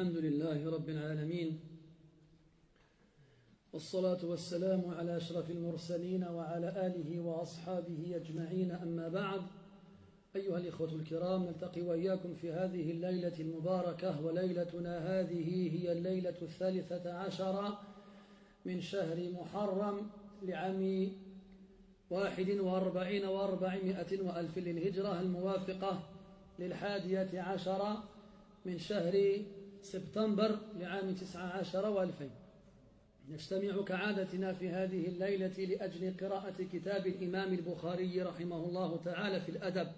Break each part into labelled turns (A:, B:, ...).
A: الحمد لله رب العالمين، والصلاة والسلام على أشرف المرسلين وعلى آله وأصحابه أجمعين، أما بعد. أيها الإخوة الكرام، نلتقي وإياكم في هذه الليلة المباركة، وليلتنا هذه هي الليلة 13 من شهر محرم لعام 41 و400 وألف للهجرة، الموافقة 11 من شهر سبتمبر لعام 19 و2000. نجتمع كعادتنا في هذه الليلة لأجل قراءة كتاب الإمام البخاري رحمه الله تعالى في الأدب،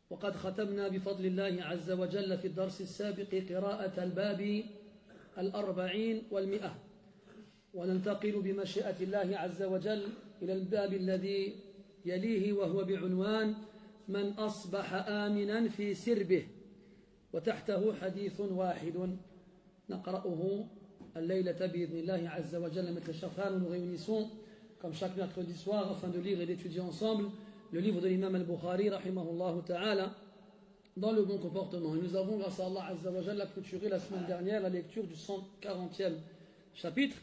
A: وقد ختمنا بفضل الله عز وجل في الدرس السابق قراءة الباب 40 و100، وننتقل بمشيئة الله عز وجل إلى الباب الذي يليه، وهو بعنوان من أصبح آمنا في سربه، وتحته حديث واحد نقرأه الليلة بإذن الله عز وجل. Maître Chafran, nous nous réunissons comme chaque mercredi soir afin de lire et d'étudier ensemble le livre de l'imam al-Bukhari rahimahullah ta'ala dans le bon comportement. Et nous avons, grâce à Allah azza wa jalla, clôturé la semaine dernière la lecture du 140e chapitre,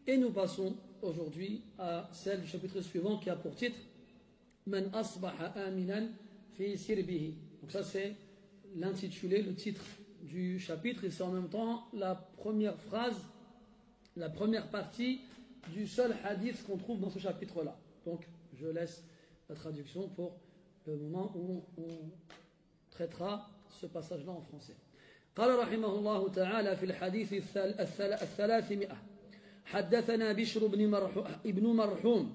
A: et nous passons aujourd'hui à celle du chapitre suivant qui a pour titre Man asbaha aminan fi sirbihi. Donc ça c'est l'intitulé, le titre du chapitre, et c'est en même temps la première phrase, la première partie du seul hadith qu'on trouve dans ce chapitre-là. Donc je laisse la traduction pour le moment où on traitera ce passage-là en français. قال رحمه الله تعالى في الحديث 300: حدثنا بشر بن مرحوم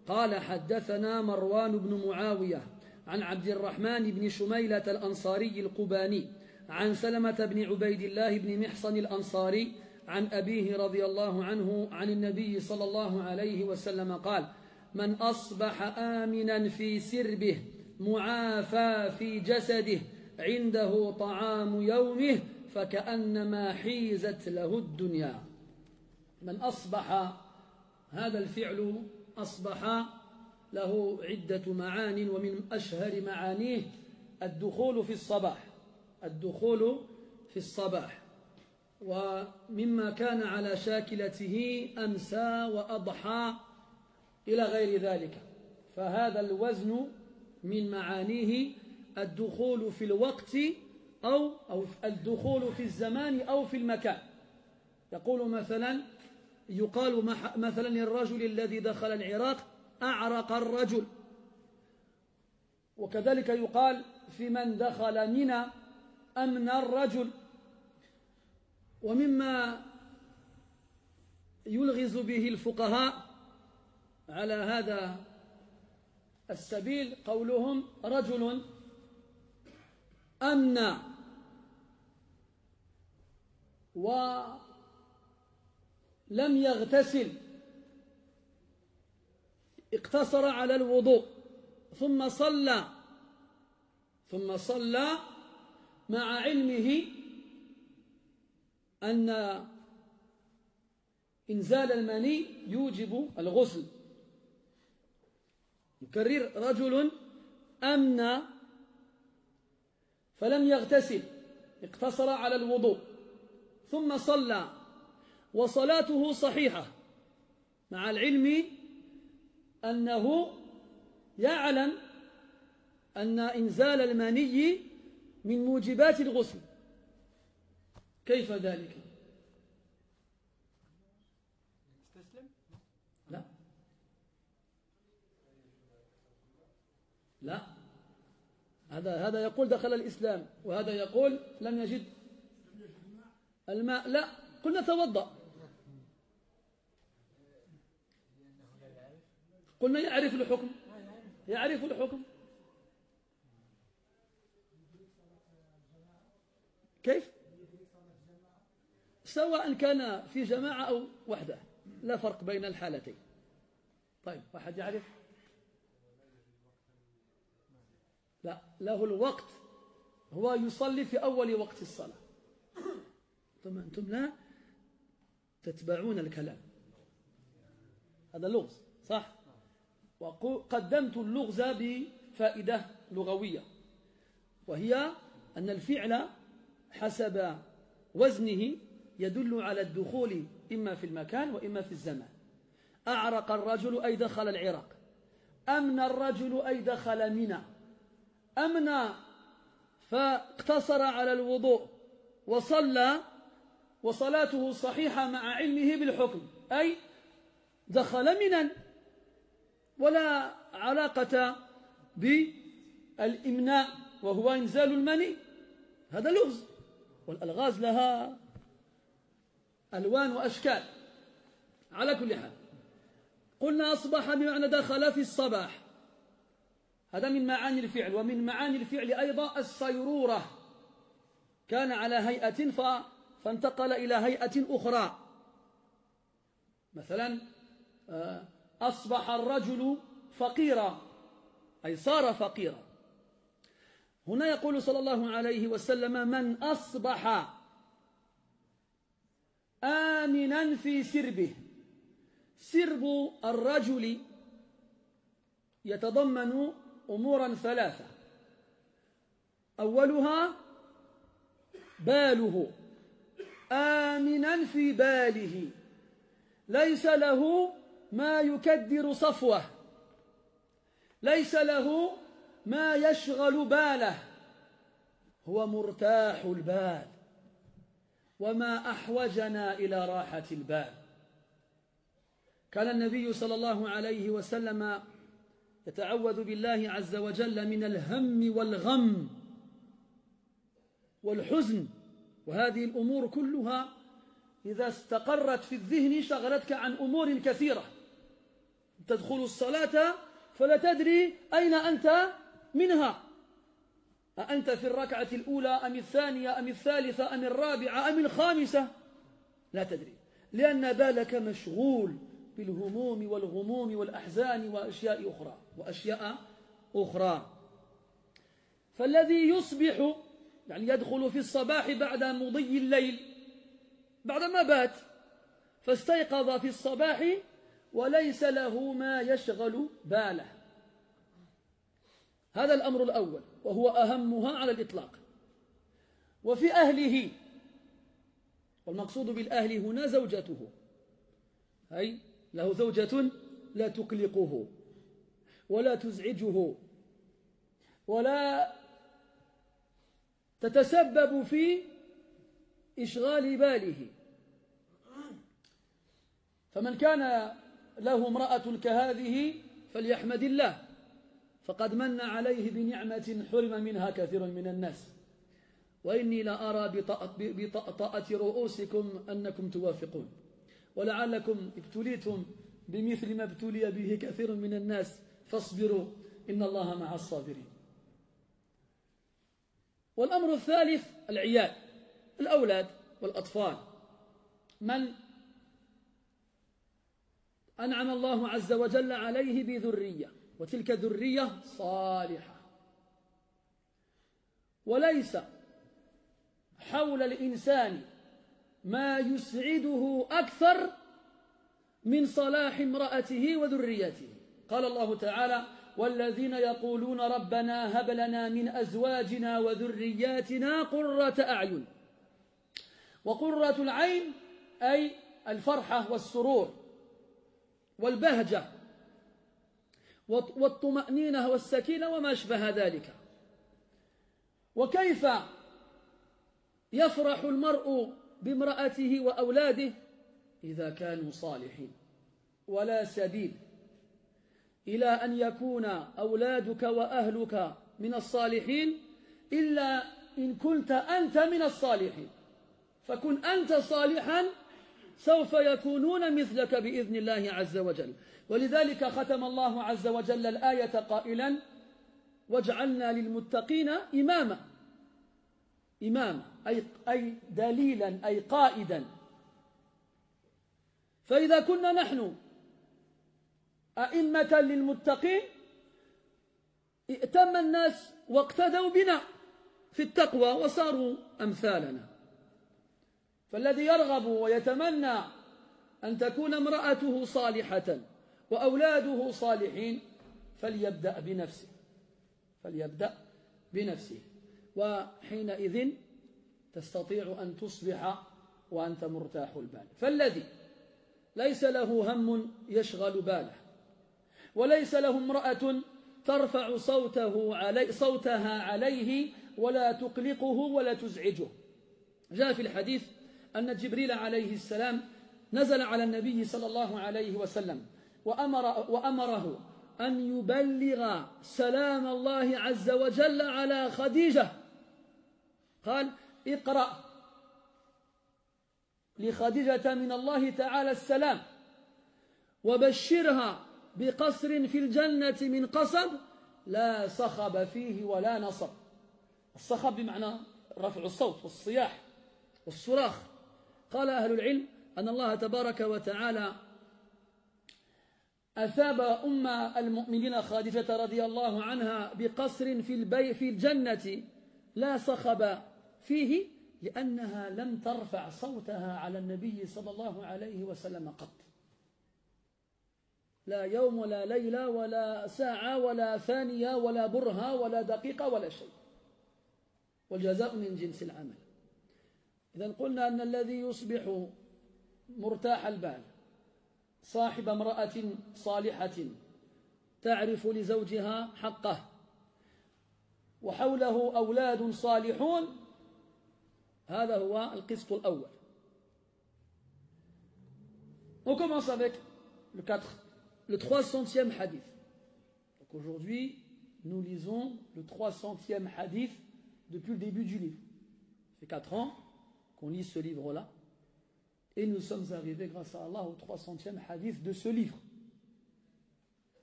A: قال حدثنا مروان بن معاوية عن عبد الرحمن بن شميلة الأنصاري القباني عن سلمة بن عبيد الله بن محصن الأنصاري عن أبيه رضي الله عنه عن النبي صلى الله عليه وسلم قال: من أصبح آمنا في سربه معافى في جسده عنده طعام يومه فكأنما حيزت له الدنيا. من أصبح، هذا الفعل أصبح له عدة معان، ومن أشهر معانيه الدخول في الصباح، الدخول في الصباح، ومما كان على شاكلته أمسى وأضحى إلى غير ذلك، فهذا الوزن من معانيه الدخول في الوقت أو الدخول في الزمان أو في المكان. يقال مثلا للرجل الذي دخل العراق أعرق الرجل، وكذلك يقال في من دخل منى أمن الرجل. ومما يلغز به الفقهاء على هذا السبيل قولهم: رجل أمن ولم يغتسل، اقتصر على الوضوء ثم صلى مع علمه أن إنزال المني يوجب الغسل. نكرر: رجل أمن فلم يغتسل، اقتصر على الوضوء ثم صلى، وصلاته صحيحة مع العلم أنه يعلم أن إنزال المني من موجبات الغسل. كيف ذلك؟ لا، هذا يقول دخل الإسلام، وهذا يقول لم يجد الماء. لا، قلنا توضأ، قلنا يعرف الحكم، يعرف الحكم. كيف؟ سواء كان في جماعة أو وحده، لا فرق بين الحالتين. طيب، واحد يعرف؟ لا، له الوقت، هو يصلي في أول وقت الصلاة. ثم أنتم لا تتبعون الكلام، هذا لغز، صح؟ وقدمت اللغز بفائدة لغوية، وهي أن الفعل حسب وزنه يدل على الدخول إما في المكان وإما في الزمان. أعرق الرجل أي دخل العراق، أمن الرجل أي دخل منى، أمن فاقتصر على الوضوء وصلى وصلاته صحيحة مع علمه بالحكم، أي دخل منى ولا علاقة بالإمناء وهو إنزال المني، هذا لغز، والألغاز لها ألوان وأشكال. على كل حال قلنا أصبح بمعنى دخل في الصباح، هذا من معاني الفعل. ومن معاني الفعل أيضا الصيرورة، كان على هيئة فانتقل إلى هيئة أخرى. مثلا أصبح الرجل فقيرا أي صار فقيرا. هنا يقول صلى الله عليه وسلم من أصبح آمنا في سربه. سرب الرجل يتضمن أمورا ثلاثة، أولها باله، آمنا في باله، ليس له ما يكدر صفوه، ليس له ما يشغل باله، هو مرتاح البال. وما أحوجنا إلى راحة البال. كان النبي صلى الله عليه وسلم يتعوذ بالله عز وجل من الهم والغم والحزن، وهذه الأمور كلها إذا استقرت في الذهن شغلتك عن أمور كثيرة. تدخل الصلاة فلا تدري أين أنت منها، أأنت في الركعة الأولى أم الثانية أم الثالثة أم الرابعة أم الخامسة، لا تدري، لأن بالك مشغول بالهموم والغموم والأحزان وأشياء أخرى. فالذي يصبح يعني يدخل في الصباح بعد مضي الليل، بعد ما بات فاستيقظ في الصباح وليس له ما يشغل باله، هذا الأمر الأول وهو أهمها على الإطلاق. وفي أهله، والمقصود بالأهل هنا زوجته، أي له زوجة لا تقلقه ولا تزعجه ولا تتسبب في إشغال باله. فمن كان له امرأة كهذه فليحمد الله، فقد من عليه بنعمة حرم منها كثير من الناس. وإني لأرى بطأطأة رؤوسكم أنكم توافقون، ولعلكم ابتليتم بمثل ما ابتلي به كثير من الناس، فاصبروا إن الله مع الصابرين. والأمر الثالث العيال، الأولاد والأطفال، من أنعم الله عز وجل عليه بذرية، وتلك ذرية صالحة، وليس حول الإنسان ما يسعده أكثر من صلاح امرأته وذريته. قال الله تعالى: والذين يقولون ربنا هب لنا من أزواجنا وذرياتنا قرة أعين. وقرة العين أي الفرحة والسرور والبهجة والطمأنينة والسكينة وما أشبه ذلك. وكيف يفرح المرء بامرأته وأولاده إذا كانوا صالحين؟ ولا سبيل إلى أن يكون أولادك وأهلك من الصالحين إلا إن كنت أنت من الصالحين. فكن أنت صالحا سوف يكونون مثلك بإذن الله عز وجل. ولذلك ختم الله عز وجل الآية قائلا: واجعلنا للمتقين إماما. إماما أي دليلا أي قائدا. فإذا كنا نحن أئمة للمتقين ائتم الناس واقتدوا بنا في التقوى وصاروا أمثالنا. فالذي يرغب ويتمنى أن تكون امرأته صالحة وأولاده صالحين فليبدأ بنفسه. وحينئذ تستطيع أن تصبح وأنت مرتاح البال. فالذي ليس له هم يشغل باله، وليس له امرأة ترفع صوتها عليه ولا تقلقه ولا تزعجه. جاء في الحديث أن جبريل عليه السلام نزل على النبي صلى الله عليه وسلم وأمره أن يبلغ سلام الله عز وجل على خديجة. قال: اقرأ لخديجة من الله تعالى السلام وبشرها بقصر في الجنة من قصب لا صخب فيه ولا نصب. الصخب بمعنى رفع الصوت والصياح والصراخ. قال أهل العلم أن الله تبارك وتعالى أثاب أم المؤمنين خديجة رضي الله عنها بقصر في الجنة لا صخب فيه لأنها لم ترفع صوتها على النبي صلى الله عليه وسلم قط، لا يوم ولا ليلة ولا ساعة ولا ثانية ولا برهة ولا دقيقة ولا شيء، والجزاء من جنس العمل. إذن قلنا أن الذي يصبح مرتاح البال صاحب امرأة صالحة تعرف لزوجها حقه وحوله أولاد صالحون، هذا هو القسط الأول. On commence avec le 300e hadith. Donc aujourd'hui, nous lisons le 300e hadith depuis le début du livre. Ça fait 4 ans qu'on lit ce livre-là. Et nous sommes arrivés, grâce à Allah, au 300e hadith de ce livre.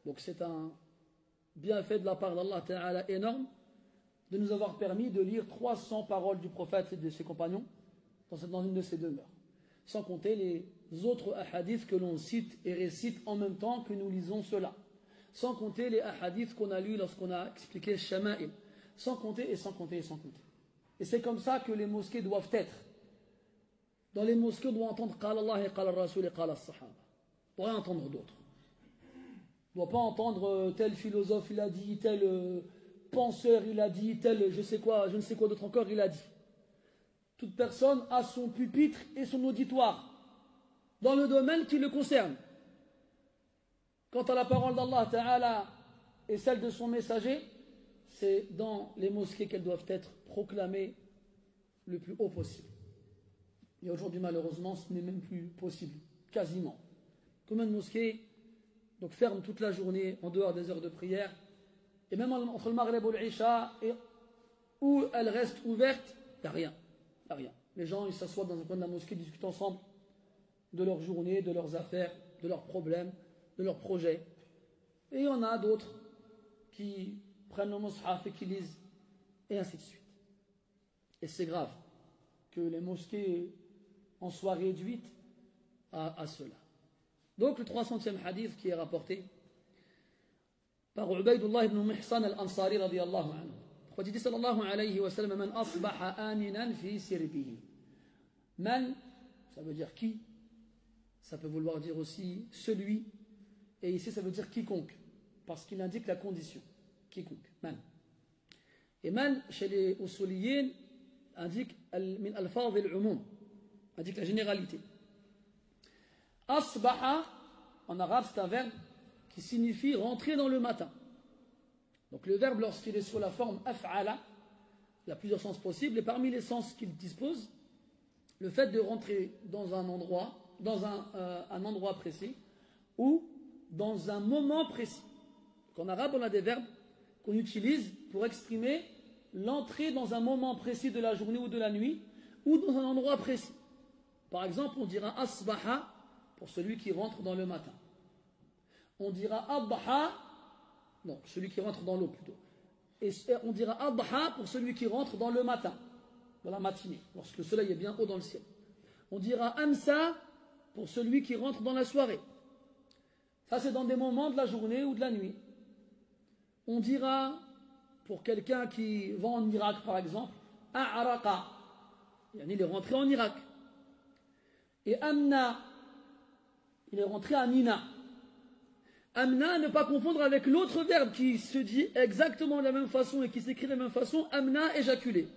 A: Donc c'est un bienfait de la part d'Allah Ta'ala énorme de nous avoir permis de lire 300 paroles du prophète et de ses compagnons dans une de ces demeures. Sans compter les autres hadiths que l'on cite et récite en même temps que nous lisons cela. Sans compter les hadiths qu'on a lus lorsqu'on a expliqué Shama'il. Sans compter et sans compter et sans compter. Et c'est comme ça que les mosquées doivent être. Dans les mosquées, on doit entendre Qala Allah et Qala Rasul et Qala Sahaba. On ne doit rien entendre d'autre. On ne doit pas entendre tel philosophe il a dit, tel penseur il a dit, tel je ne sais quoi d'autre encore il a dit. Toute personne a son pupitre et son auditoire dans le domaine qui le concerne. Quant à la parole d'Allah Ta'ala et celle de son messager, c'est dans les mosquées qu'elles doivent être proclamées le plus haut possible. Et aujourd'hui, malheureusement, ce n'est même plus possible, quasiment. Combien de mosquées donc, ferment toute la journée en dehors des heures de prière, et même entre le Maghreb et l'Isha, où elles restent ouvertes, il n'y a rien. Il n'y a rien. Les gens, ils s'assoient dans un coin de la mosquée, discutent ensemble de leur journée, de leurs affaires, de leurs problèmes, de leurs projets. Et il y en a d'autres qui prennent le mushaf et qui lisent, et ainsi de suite. Et c'est grave que les mosquées en soient réduites à cela. Donc le 300e hadith qui est rapporté par Ubaydullah ibn Mihsan al-Ansari radiyallahu anhu. Il dit sallallahu alayhi wa sallam: Man asbaha aminan fi sirbihi. Man, ça veut dire qui, ça peut vouloir dire aussi celui, et ici ça veut dire quiconque, parce qu'il indique la condition. Quiconque, man. Et man, chez les usuliyin, indique min al-fadh al-umum, indique la généralité. Asbaha, en arabe, c'est un verbe qui signifie rentrer dans le matin. Donc le verbe, lorsqu'il est sur la forme af'ala, il y a plusieurs sens possibles, et parmi les sens qu'il dispose, le fait de rentrer dans un endroit, un endroit précis, ou dans un moment précis. Donc en arabe, on a des verbes qu'on utilise pour exprimer l'entrée dans un moment précis de la journée ou de la nuit, ou dans un endroit précis. Par exemple, on dira asbaha pour celui qui rentre dans le matin. On dira adha, non, celui qui rentre dans l'eau plutôt. Et on dira adha pour celui qui rentre dans le matin, dans la matinée, lorsque le soleil est bien haut dans le ciel. On dira amsa pour celui qui rentre dans la soirée. Ça, c'est dans des moments de la journée ou de la nuit. On dira, pour quelqu'un qui va en Irak par exemple, a'araqa, il est rentré en Irak. Et amna, il est rentré à Mina. Amna, ne pas confondre avec l'autre verbe qui se dit exactement de la même façon et qui s'écrit de la même façon, amna, éjaculer.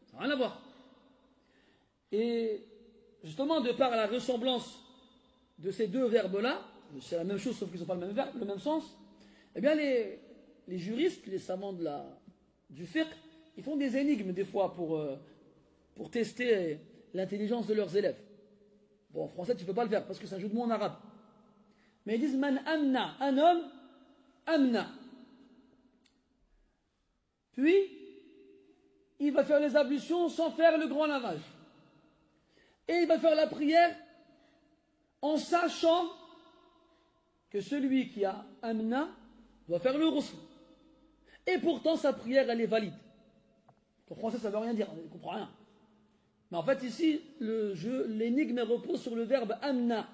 A: Ça n'a rien à voir. Et justement, de par la ressemblance de ces deux verbes-là, c'est la même chose sauf qu'ils n'ont pas le même verbe, le même sens, eh bien les juristes, les savants du fiqh, ils font des énigmes des fois pour tester l'intelligence de leurs élèves. Bon, en français, tu ne peux pas le faire parce que c'est un jeu de mots en arabe. Mais ils disent man amna, un homme, amna. Puis, il va faire les ablutions sans faire le grand lavage. Et il va faire la prière en sachant que celui qui a amna doit faire le ghusl. Et pourtant, sa prière, elle est valide. En français, ça ne veut rien dire, on ne comprend rien. Mais en fait, ici, l'énigme repose sur le verbe amna.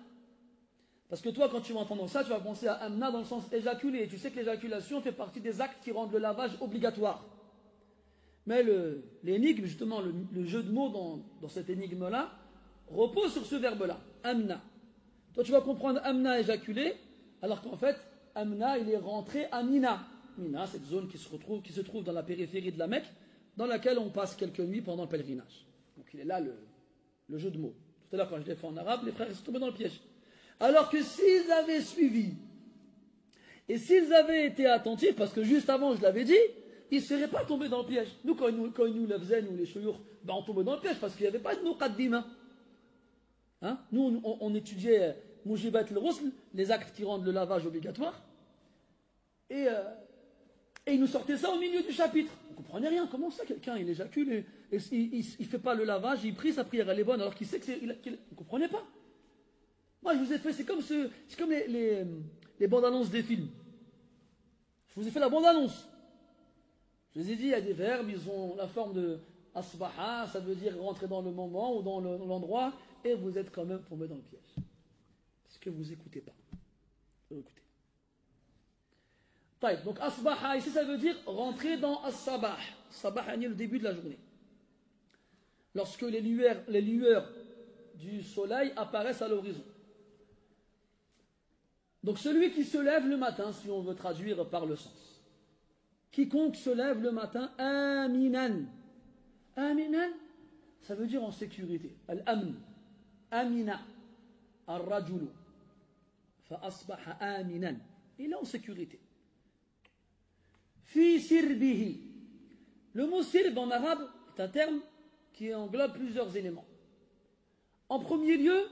A: Parce que toi, quand tu vas entendre ça, tu vas penser à amna dans le sens éjaculer. Et tu sais que l'éjaculation fait partie des actes qui rendent le lavage obligatoire. Mais l'énigme, justement, le jeu de mots dans cette énigme-là, repose sur ce verbe-là, amna. Toi, tu vas comprendre amna éjaculer, alors qu'en fait, amna, il est rentré à Mina. Mina, cette zone qui se trouve dans la périphérie de la Mecque, dans laquelle on passe quelques nuits pendant le pèlerinage. Donc il est là le jeu de mots. Tout à l'heure, quand je l'ai fait en arabe, les frères sont tombés dans le piège. Alors que s'ils avaient suivi, et s'ils avaient été attentifs, parce que juste avant, je l'avais dit, ils ne seraient pas tombés dans le piège. Nous, quand ils nous le faisaient, nous, les chouyours, ben, on tombait dans le piège, parce qu'il n'y avait pas de muqaddima. Hein? Nous, on étudiait Mujibat al-Ghusl, les actes qui rendent le lavage obligatoire, et il nous sortait ça au milieu du chapitre. On ne comprenait rien. Comment ça, quelqu'un, il éjacule, et il ne fait pas le lavage, il prie, sa prière, elle est bonne, alors qu'il sait que on ne comprenait pas. Moi, je vous ai fait, c'est comme les bandes annonces des films. Je vous ai fait la bande annonce. Je vous ai dit, il y a des verbes, ils ont la forme de asbaha, ça veut dire rentrer dans le moment ou dans l'endroit, et vous êtes quand même tombé dans le piège. Parce que vous n'écoutez pas. Vous écoutez. Donc asbaha, ici ça veut dire rentrer dans as-sabah. Sabah, c'est le début de la journée. Lorsque les lueurs du soleil apparaissent à l'horizon. Donc celui qui se lève le matin, si on veut traduire par le sens. Quiconque se lève le matin, aminan. Aminan, ça veut dire en sécurité. Al-amn. Amina. Al-rajulu. Fa asbaha aminan. Il est en sécurité. Fi sirbihi. Le mot sirb en arabe est un terme qui englobe plusieurs éléments. En premier lieu,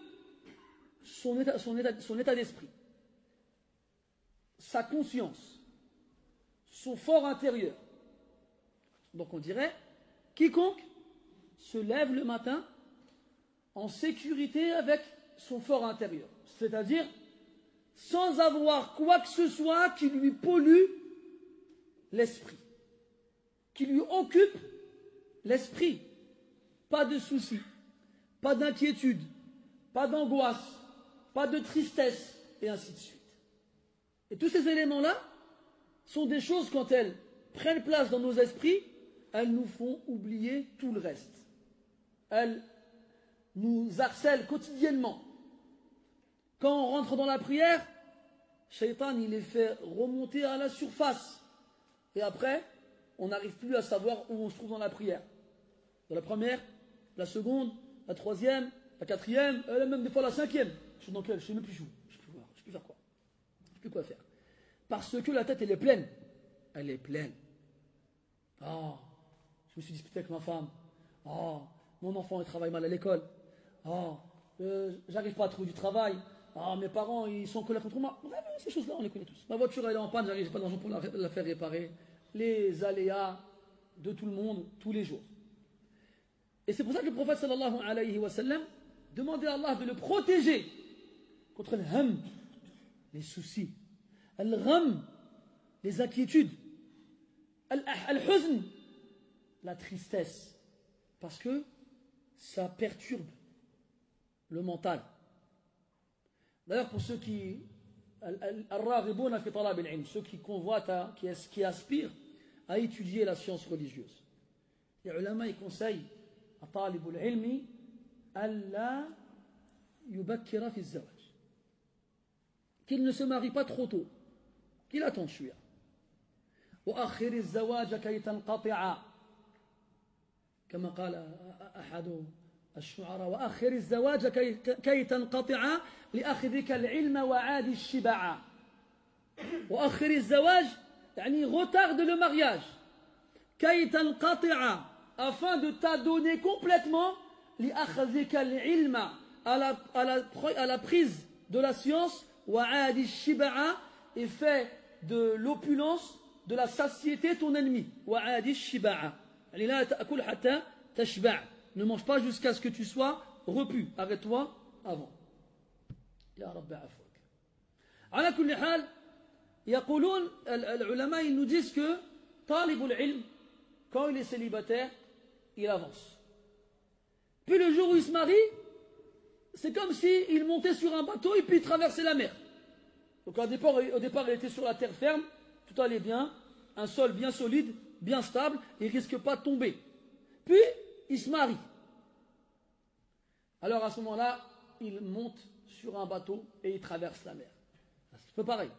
A: son état d'esprit, sa conscience, son fort intérieur. Donc on dirait, quiconque se lève le matin en sécurité avec son fort intérieur. C'est-à-dire, sans avoir quoi que ce soit qui lui pollue l'esprit, qui lui occupe l'esprit. Pas de soucis, pas d'inquiétude, pas d'angoisse, pas de tristesse, et ainsi de suite. Et tous ces éléments-là sont des choses, quand elles prennent place dans nos esprits, elles nous font oublier tout le reste. Elles nous harcèlent quotidiennement. Quand on rentre dans la prière, Shaitan, il les fait remonter à la surface. Et après, on n'arrive plus à savoir où on se trouve dans la prière. Dans la première, la seconde, la troisième, la quatrième, même des fois la cinquième. Je suis dans quelle? Je ne sais même plus où. Je ne sais plus faire quoi. Je ne sais plus quoi faire. Parce que la tête, elle est pleine. Elle est pleine. Ah, je me suis disputé avec ma femme. Ah, mon enfant, il travaille mal à l'école. Ah, j'arrive pas à trouver du travail. Ah, mes parents, ils sont en colère contre moi. Vraiment, ces choses-là, on les connaît tous. Ma voiture, elle est en panne, j'arrive pas d'argent pour la faire réparer. Les aléas de tout le monde, tous les jours. Et c'est pour ça que le prophète sallallahu alayhi wa sallam demandait à Allah de le protéger contre le ham, les soucis, al-gham, les inquiétudes, al-huzn, la tristesse, parce que ça perturbe le mental. D'ailleurs, pour ceux qui ceux qui convoitent, qui aspirent à étudier la science religieuse, les ulama ils conseillent à talib al-ilmi alla yubakkira fi az-zawaj, qu'il ne se marie pas trop tôt, qu'il attende shouya. Wa akhir az-zawaj kay tanqati'a, كما قال أحد الشعراء وأخر الزواج كي تنقطع لأخذك العلم وعاد الشبع. وأخر الزواج يعني retarde le mariage كي تنقطع afin de t'adonner complètement لأخذك العلم à la prise de la science وعاد الشبع et fait de l'opulence de la satiété ton ennemi. وعاد الشبع يعني لا تأكل حتى تشبع. Ne mange pas jusqu'à ce que tu sois repu. Arrête-toi avant. يا رب عفوك. على كل حال يقولون العلماء ils nous disent que طالب العلم quand il est célibataire il avance. Puis le jour où il se marie c'est comme s'il montait sur un bateau et puis il traversait la mer. Donc au départ il était sur la terre ferme, tout allait bien, un sol bien solide, bien stable, il ne risque pas de tomber. Puis il se marie. Alors à ce moment-là, il monte sur un bateau et il traverse la mer. C'est pas pareil.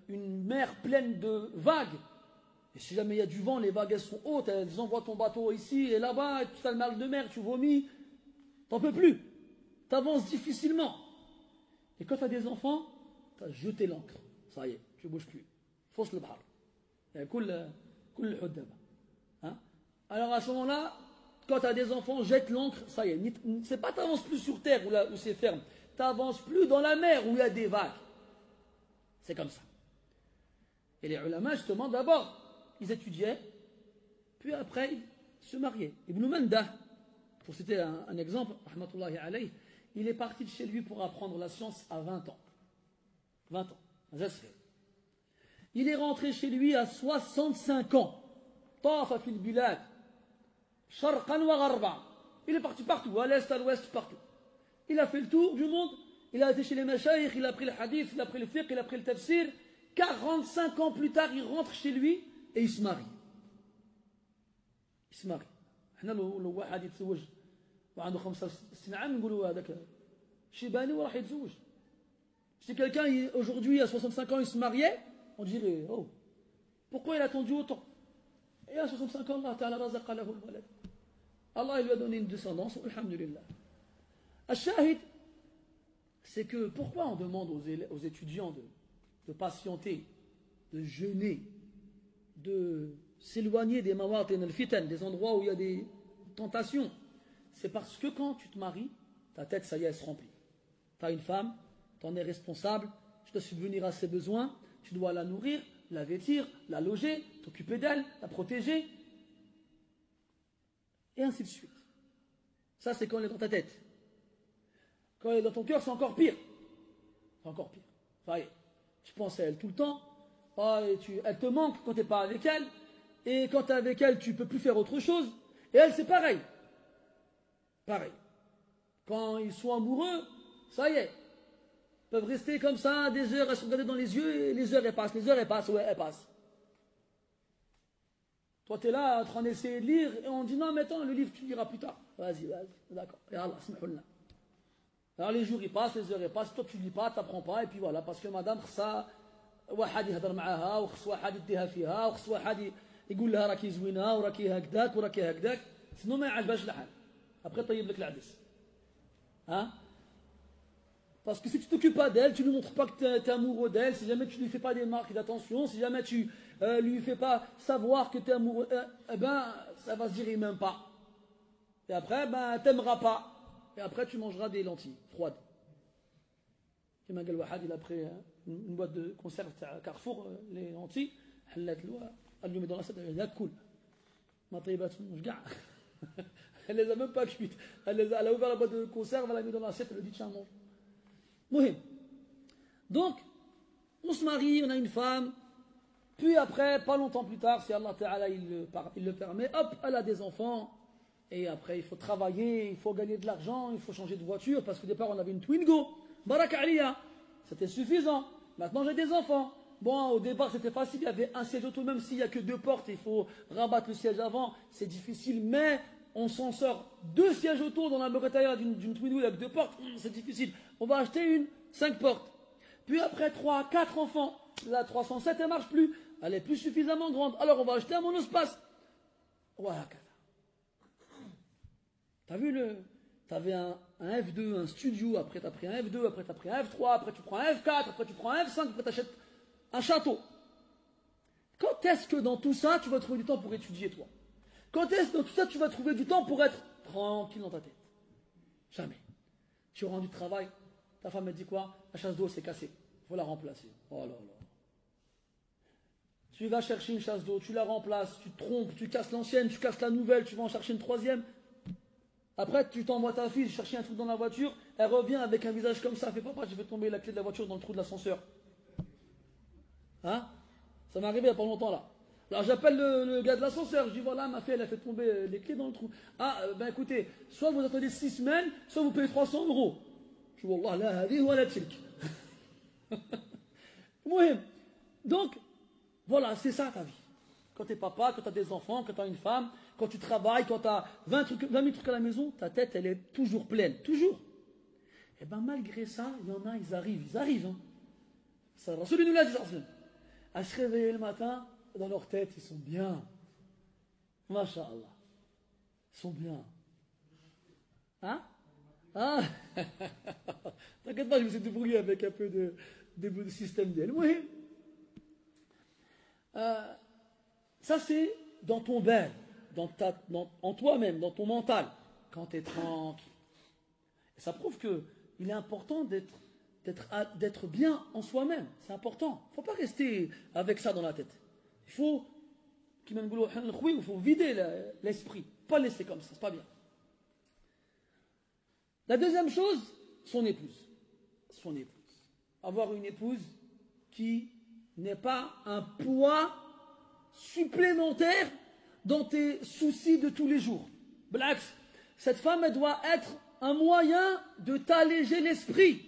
A: Une mer pleine de vagues. Et si jamais il y a du vent, les vagues elles sont hautes, elles envoient ton bateau ici et là-bas, et tu as le mal de mer, tu vomis, t'en peux plus. Tu avances difficilement. Et quand tu as des enfants, tu as jeté l'ancre. Ça y est, tu ne bouges plus. Fausse le bhar. Alors à ce moment-là, quand tu as des enfants, jette l'ancre, ça y est. C'est pas tu n'avances plus sur terre où c'est ferme. Tu n'avances plus dans la mer où il y a des vagues. C'est comme ça. Et les ulama, justement, d'abord, ils étudiaient, puis après, ils se mariaient. Ibn Mandah, pour citer un exemple, rahmatullahi alayh, il est parti de chez lui pour apprendre la science à 20 ans. 20 ans. Il est rentré chez lui à 65 ans. Tafa fil bilad. Sharqan wa gharba. Il est parti partout, à l'est, à l'ouest, partout. Il a fait le tour du monde. Il a été chez les mashayikh, il a pris le hadith, il a pris le fiqh, il a pris le tafsir. 45 ans plus tard, il rentre chez lui et il se marie. Il se marie. احنا لو واحد يتزوج وعنده 65 عام نقولوا هذاك شيباني وراح يتزوج. Si quelqu'un aujourd'hui à 65 ans il se mariait, on dirait oh pourquoi il a attendu autant? Et à 65 ans Allah Ta'ala razaqa lahu al-walad. Allah il lui a donné une descendance, alhamdulillah. Al-shahid, c'est que pourquoi on demande aux étudiants de patienter, de jeûner, de s'éloigner des mawatin al-fitan, des endroits où il y a des tentations? C'est parce que quand tu te maries, ta tête, ça y est, elle se remplit. Tu as une femme, tu en es responsable, tu dois subvenir à ses besoins, tu dois la nourrir, la vêtir, la loger, t'occuper d'elle, la protéger, et ainsi de suite. Ça, c'est quand elle est dans ta tête. Quand elle est dans ton cœur, c'est encore pire. C'est encore pire. Ça y est, tu penses à elle tout le temps, elle te manque quand tu n'es pas avec elle, et quand tu es avec elle, tu ne peux plus faire autre chose, et elle, c'est pareil. Pareil. Quand ils sont amoureux, ça y est, ils peuvent rester comme ça des heures à se regarder dans les yeux, et les heures elles passent, ouais, elles passent. Toi, tu es là en train d'essayer de lire, et on dit non, mais attends, le livre, tu liras plus tard. Vas-y, d'accord. Et Allah, smahulna. Alors les jours ils passent, les heures ils passent, toi tu lis pas, tu n'apprends pas, et puis voilà, parce que madame, ça, واحد يهضر معاها, وخص واحد يديها فيها, وخص واحد يقول لها راكي زوينه, وراكي هكذاك, وراكي هكذاك, sinon ما يعجبهاش الحال. Après, طيب لك العدس. Hein? Parce que si tu ne t'occupes pas d'elle, tu ne lui montres pas que tu es amoureux d'elle, si jamais tu ne lui fais pas des marques d'attention, si jamais tu ne lui fais pas savoir que tu es amoureux, eh ben, ça va se dire même pas. Et après, ben, tu n'aimeras pas. Et après, tu mangeras des lentilles froides. Il a pris une boîte de conserve à Carrefour, les lentilles, elle lui met dans l'assiette, elle a cool. Elle les a même pas cuites. Elle a ouvert la boîte de conserve, elle l'a mis dans l'assiette, elle a dit tiens, mange. Mohim. Donc, on se marie, on a une femme, puis après, pas longtemps plus tard, si Allah Ta'ala il le permet, hop, elle a des enfants. Et après, il faut travailler, il faut gagner de l'argent, il faut changer de voiture, parce qu'au départ, on avait une Twingo. Barak Aliya, c'était suffisant. Maintenant, j'ai des enfants. Bon, au départ, c'était facile, il y avait un siège auto, même s'il n'y a que 2 portes, il faut rabattre le siège avant, c'est difficile, mais on s'en sort. 2 sièges auto dans la Mauritanie d'une Twingo avec 2 portes, c'est difficile. On va acheter une, 5 portes. Puis après, 3, 4 enfants. La 307, elle ne marche plus. Elle est plus suffisamment grande. Alors, on va acheter un monospace. Voilà. T'as vu t'avais un F2, un studio, après t'as pris un F2, après t'as pris un F3, après tu prends un F4, après tu prends un F5, après t'achètes un château. Quand est-ce que dans tout ça, tu vas trouver du temps pour étudier, toi? Quand est-ce que dans tout ça, tu vas trouver du temps pour être tranquille dans ta tête? Jamais. Tu rentres du travail, ta femme elle dit quoi? La chasse d'eau s'est cassée, il faut la remplacer. Oh là là. Tu vas chercher une chasse d'eau, tu la remplaces, tu te trompes, tu casses l'ancienne, tu casses la nouvelle, tu vas en chercher une troisième. Après, tu t'envoies ta fille chercher un truc dans la voiture, elle revient avec un visage comme ça, elle fait papa, je vais tomber la clé de la voiture dans le trou de l'ascenseur. Hein? Ça m'est arrivé il n'y a pas longtemps là. Alors j'appelle le gars de l'ascenseur, je dis voilà, ma fille elle a fait tomber les clés dans le trou. Ah, ben écoutez, soit vous attendez 6 semaines, soit vous payez 300 €. Je dis wallah la hadi wa la tilk. Donc, voilà, c'est ça ta vie. Quand tu es papa, quand tu as des enfants, quand tu as une femme, quand tu travailles, quand tu as 20 000 trucs à la maison, ta tête elle est toujours pleine, toujours. Et bien malgré ça, il y en a, ils arrivent. Hein. Ça, Rasoul nous l'a dit, à se réveiller le matin, dans leur tête, ils sont bien. Masha'Allah. Ils sont bien. Hein? Ah t'inquiète pas, je me suis débrouillé avec un peu de système d'elle. Oui. Ça, c'est dans ton bain, en toi-même, dans ton mental, quand tu es tranquille. Et ça prouve qu'il est important d'être bien en soi-même. C'est important. Il ne faut pas rester avec ça dans la tête. Il faut vider l'esprit. Pas laisser comme ça, c'est pas bien. La deuxième chose, son épouse. Avoir une épouse qui n'est pas un poids supplémentaire dans tes soucis de tous les jours. Blacks, cette femme, elle doit être un moyen de t'alléger l'esprit.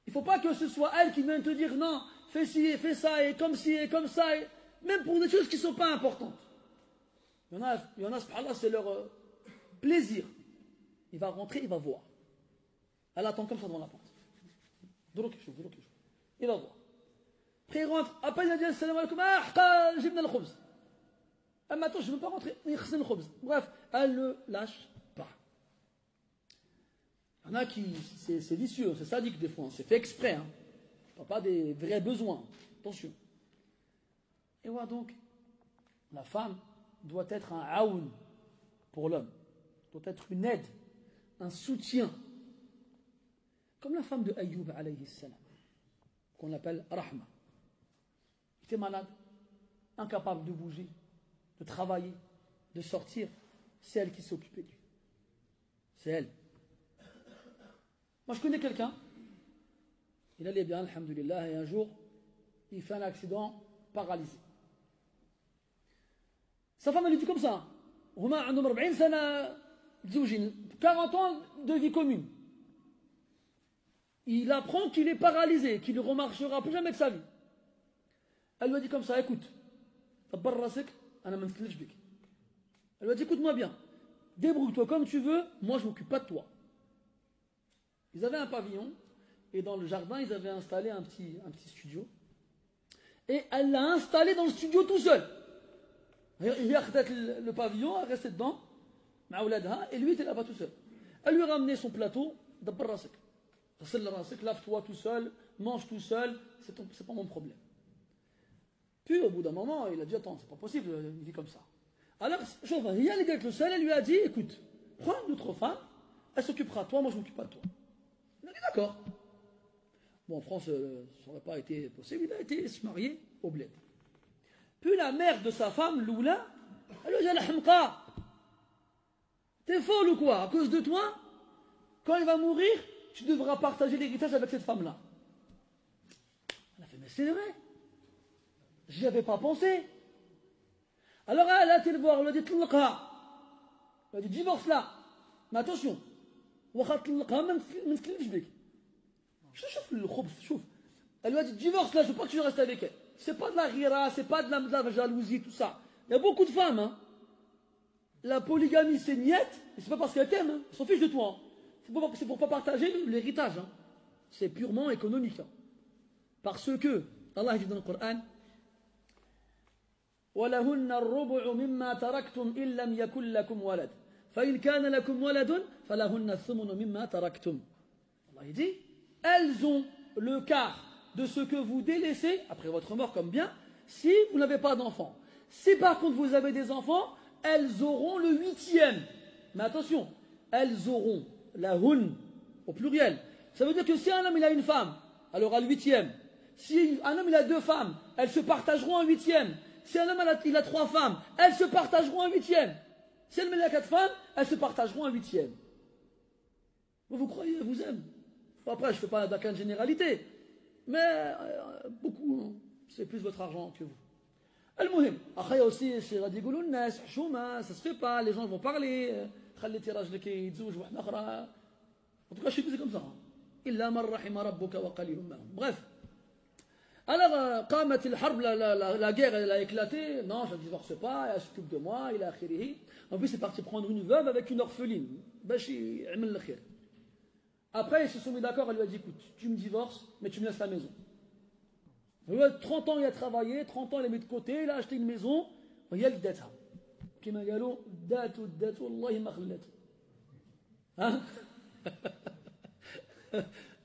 A: Il ne faut pas que ce soit elle qui vienne te dire non, fais ci, fais ça, et comme ci, et comme ça, et même pour des choses qui ne sont pas importantes. Il y en a, subhanallah, c'est leur plaisir. Il va rentrer, il va voir. Elle attend comme ça devant la porte. Il va voir. Après il rentre, après il a dit assalamu alaikum, j'ai venu le khubz. Elle m'attend, je ne veux pas rentrer, il khsne le khubz. Bref, elle ne lâche pas. Il y en a qui, c'est vicieux, c'est sadique des fois, c'est fait exprès. Hein. Je ne parle pas des vrais besoins. Attention. Et voilà donc, la femme doit être un aoun pour l'homme, doit être une aide, un soutien. Comme la femme de Ayyub alayhi salam, qu'on appelle Rahma. Il était malade, incapable de bouger, de travailler, de sortir. C'est elle qui s'occupait de lui. C'est elle. Moi, je connais quelqu'un, il allait bien, alhamdulillah, et un jour, il fait un accident, paralysé. Sa femme, elle lui dit comme ça, 40 ans de vie commune. Il apprend qu'il est paralysé, qu'il ne remarchera plus jamais de sa vie. Elle lui a dit comme ça, écoute, elle lui a dit, écoute-moi bien, débrouille-toi comme tu veux, moi je ne m'occupe pas de toi. Ils avaient un pavillon, et dans le jardin, ils avaient installé un petit studio. Et elle l'a installé dans le studio tout seul. Il a le pavillon, elle restait dedans, et lui était là-bas tout seul. Elle lui a ramené son plateau, lave-toi tout seul, mange tout seul, c'est pas mon problème. Puis au bout d'un moment, il a dit attends, c'est pas possible une vie comme ça. Alors, il y a les gars le seul, elle lui a dit écoute, prends une autre femme, elle s'occupera de toi, moi je m'occupe pas de toi. Il a dit d'accord. Bon, en France, ça n'aurait pas été possible, il a été se marier au bled. Puis la mère de sa femme, Loula, elle lui a dit Alhamqa, t'es folle ou quoi? À cause de toi, quand il va mourir, tu devras partager l'héritage avec cette femme-là. Elle a fait mais c'est vrai. J'y avais pas pensé. Alors elle a été le voir, elle a dit Tlqa. Elle a dit divorce-la. Mais attention, elle lui a dit divorce-la, je ne veux pas que tu restes avec elle. C'est pas de la rira, c'est pas de la jalousie, tout ça. Il y a beaucoup de femmes, hein. La polygamie, c'est niette, et c'est pas parce qu'elle t'aime, hein. Elles s'en fichent de toi. Hein. C'est pour pas partager l'héritage. Hein. C'est purement économique. Hein. Parce que, Allah dit dans le Coran, وَلَهُنَّ الرُّبُعُ مِمَّا تَرَكْتُمْ إِن لَّمْ يَكُن لَّكُمْ وَلَدٌ فإن كان لكم ولد فلهن الثمن مما تركتم. Allah dit, elles ont le quart de ce que vous délaissez après votre mort comme bien, si vous n'avez pas d'enfants. Si par contre vous avez des enfants, elles auront le 8e. Mais attention, elles auront la hun au pluriel. Ça veut dire que si un homme il a une femme, elle aura le 8e. Si un homme il a 2 femmes, elles se partageront un 8e. Si un homme il a 3 femmes, elles se partageront un 8e. Si un homme il a 4 femmes, elles se partageront un 8e. Vous croyez, elle vous aime. Après, je ne fais pas d'aucune généralité. Mais beaucoup, c'est plus votre argent que vous. المهم اخي aussi chez غادي يقولوا الناس حشومه ça se fait pas, les gens vont parler خليتي راجلك يتزوج واحده اخرى en tout cas chez vous c'est comme ça الا من رحم ربك وقليل ما هم. Bref, alors قامت الحرب, la guerre elle a éclaté. Non, je ne divorce pas, elle s'occupe de moi, il a akhirihi. En plus c'est parti prendre une veuve avec une orpheline باش يعمل الخير. Après ils se sont mis d'accord, elle lui a dit écoute, tu me divorces mais tu me laisses la maison. 30 ans il a travaillé, 30 ans il a mis de côté, il a acheté une maison, وهي اللي داتها. كما قالوا داتو والله ما خلاتو. Hein?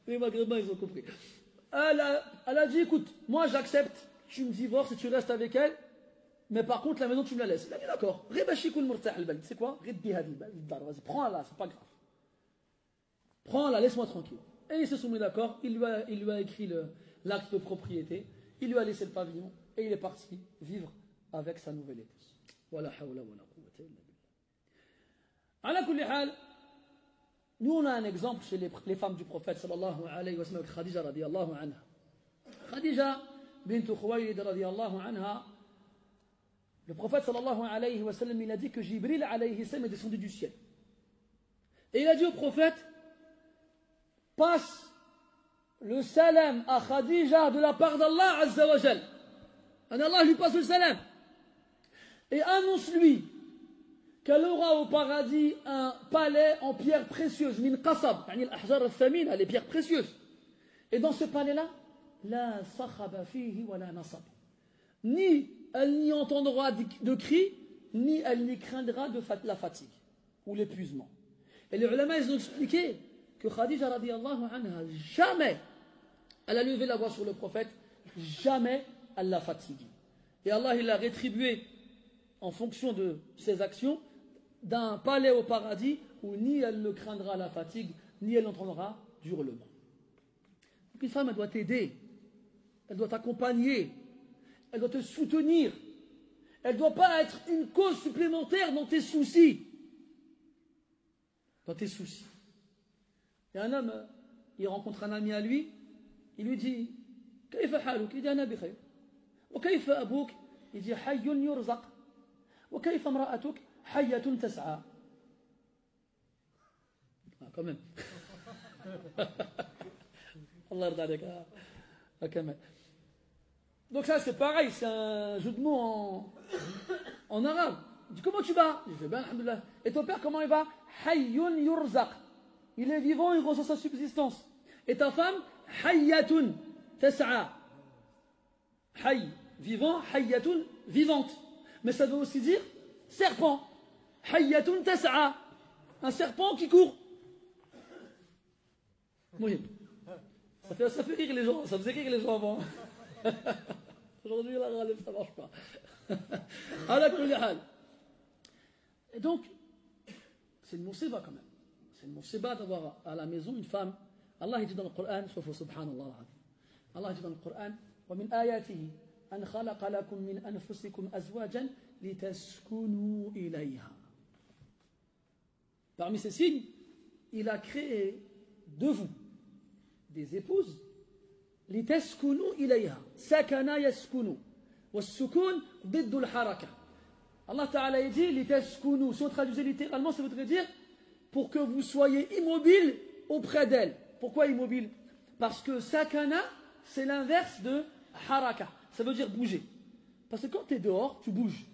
A: Les Maghrébins ils ont compris. Elle a dit écoute, moi j'accepte, tu me divorces et tu restes avec elle, mais par contre la maison tu me la laisses. Il a dit d'accord. C'est quoi? Vas-y, prends-la, c'est pas grave. Prends-la, laisse-moi tranquille. Et ils se sont mis d'accord, il lui a écrit l'acte de propriété, il lui a laissé le pavillon et il est parti vivre avec sa nouvelle épouse. Wala hawla wala quwwata illa billah. Ala kulli hal, nous on a un exemple chez les femmes du prophète sallallahu alayhi wa sallam, Khadija radiyallahu anha. Khadija bint Khuwaylid radiyallahu anha, le prophète sallallahu alayhi wa sallam, il a dit que Jibril alayhi salam est descendu du ciel. Et il a dit au prophète, passe le salam à Khadija de la part d'Allah Azza wa Jal. Allah lui passe le salam. Et annonce-lui qu'elle aura au paradis un palais en pierre précieuse, min qasab, al-ahjar al-thamina, les pierres précieuses. Et dans ce palais-là, la sakhaba fihi wa la nasab. Ni elle n'y entendra de cris, ni elle n'y craindra de la fatigue ou l'épuisement. Et les ulama, ils ont expliqué que Khadija radiyallahu anha, jamais elle a levé la voix sur le prophète, jamais elle l'a fatigué. Et Allah, il l'a rétribué en fonction de ses actions d'un palais au paradis où ni elle ne craindra la fatigue, ni elle n'entendra du hurlement. Donc une femme, elle doit t'aider, elle doit t'accompagner, elle doit te soutenir, elle ne doit pas être une cause supplémentaire dans tes soucis. Dans tes soucis. Il y a un homme, il rencontre un ami à lui, il lui dit كيف حالك؟ il dit أنا بخير. وكيف أبوك؟ il dit حي يرزق. وكيف امرأتك؟ حية تسعى. quand même. Allah yarda alayk. كمان. Donc ça c'est pareil, c'est un jeu de mots en arabe. Il dit comment tu vas? Il dit bien alhamdoulilah. Et ton père comment il va? Hayyun yurzaq. Il est vivant, il ressent sa subsistance. Et ta femme? Hayyatun tas'a. Hayy, vivant, hayyatun, vivante. Mais ça veut aussi dire serpent. Hayyatun tas'a. Un serpent qui court. Oui. Ça fait rire les gens, ça faisait rire les gens avant. Aujourd'hui, la râle, ça ne marche pas. Ala kulli hal. Et donc, c'est une musiba quand même. C'est une musiba d'avoir à la maison une femme. Allah dit dans le Coran, subhanallah. Allah dit dans le Coran, وَمِنْ آيَاتِهِ أَنْ خَلَقَ لَكُم مِّنْ أَنفُسِكُمْ أَزْوَاجًا لِتَسْكُنُوا إِلَيْهَا. Parmi ces signes, il a créé de vous des épouses. لتسكنوا إليها سكن يسكن والسكون ضد الحركة. Allah Ta'ala dit لتسكنوا. Si on traduisait littéralement, ça voudrait dire pour que vous soyez immobile auprès d'elle. Pourquoi immobile? Parce que sakana, c'est l'inverse de haraka. Ça veut dire bouger. Parce que quand tu es dehors, tu bouges.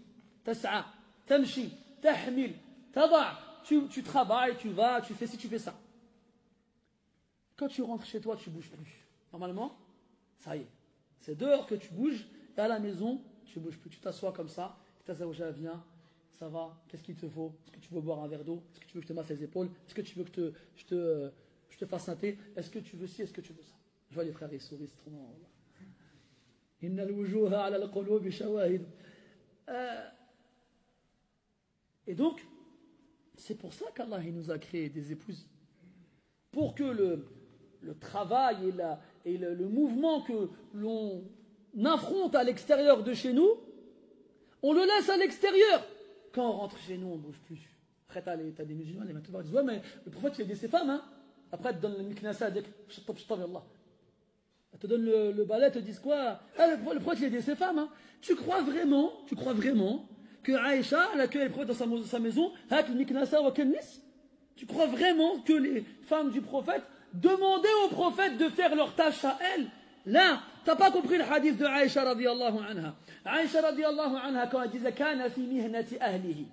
A: Tas'a, tamshi, tahmil, tada'. Tu travailles, tu vas, tu fais ci, tu fais ça. Quand tu rentres chez toi, tu ne bouges plus. Normalement, ça y est. C'est dehors que tu bouges, et à la maison, tu ne bouges plus. Tu t'assois comme ça, et ta zawja vient, ça va, qu'est-ce qu'il te faut? Est-ce que tu veux boire un verre d'eau? Est-ce que tu veux que je te masse les épaules? Est-ce que tu veux que je te fasse un thé? Est-ce que tu veux ci? Est-ce que tu veux ça? Je vois les frères, ils sourient, c'est trop marrant. Inna al-wujuha ala al-qulubi shawahid. Et donc, c'est pour ça qu'Allah il nous a créé des épouses. Pour que le travail et le mouvement que l'on affronte à l'extérieur de chez nous, on le laisse à l'extérieur. Quand on rentre chez nous, on ne bouge plus. Après, t'as des musulmans, les matoubards, ils disent ouais, mais le prophète, il a aidé ses femmes. Hein. Après, elle te donne le miknasa, elle dit Allah. Elle te donne le balai, elle te dit quoi? Ah, le prophète, il a aidé ses femmes. Hein. Tu crois vraiment que Aïcha, elle accueille le prophète dans sa maison, tu crois vraiment que les femmes du prophète demandaient au prophète de faire leur tâche à elle? Là, tu n'as pas compris le hadith de Aïcha radiallahu anha. Aïcha radiallahu anha, quand elle disait Kana fi mihnati ahlihi,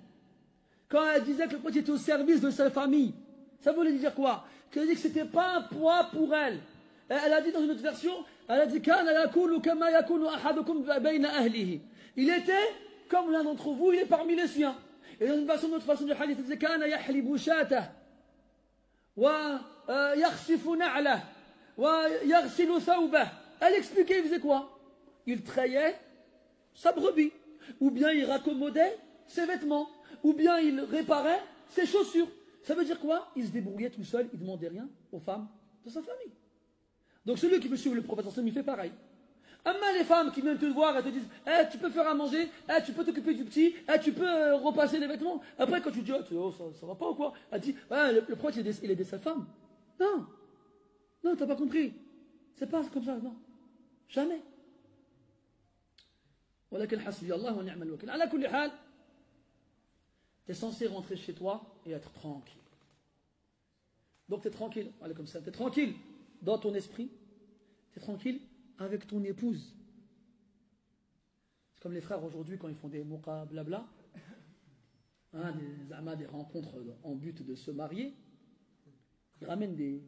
A: quand elle disait que le prophète était au service de sa famille, ça voulait dire quoi? Qu'elle a dit que ce n'était pas un poids pour elle. Elle a dit dans une autre version, elle a dit Kana yakulu kama yakunu ahadukum bayna ahlihi. Il était comme l'un d'entre vous, il est parmi les siens. Et dans une autre façon du hadith, elle disait Kana yahlibu shatah wa yakhsifu na'lah wa yaghsilu thawbah. Elle expliquait, il faisait quoi? Il trayait sa brebis, ou bien il raccommodait ses vêtements, ou bien il réparait ses chaussures. Ça veut dire quoi? Il se débrouillait tout seul, il ne demandait rien aux femmes de sa famille. Donc celui qui veut suivre le prophète, il fait pareil. Amma les femmes qui viennent te voir et te disent tu peux faire à manger, tu peux t'occuper du petit, tu peux repasser les vêtements. Après quand tu dis ça va pas ou quoi? Elle dit le prophète il aidait sa femme. Non, t'as pas compris. C'est pas comme ça, non. Jamais. ولكن حسبي الله ونعم الوكيل. على كل حال, tu es censé rentrer chez toi et être tranquille. Donc tu es tranquille, allez comme ça, tu es tranquille dans ton esprit, tu es tranquille avec ton épouse. C'est comme les frères aujourd'hui quand ils font des moqa blabla, des rencontres en but de se marier, ils ramènent des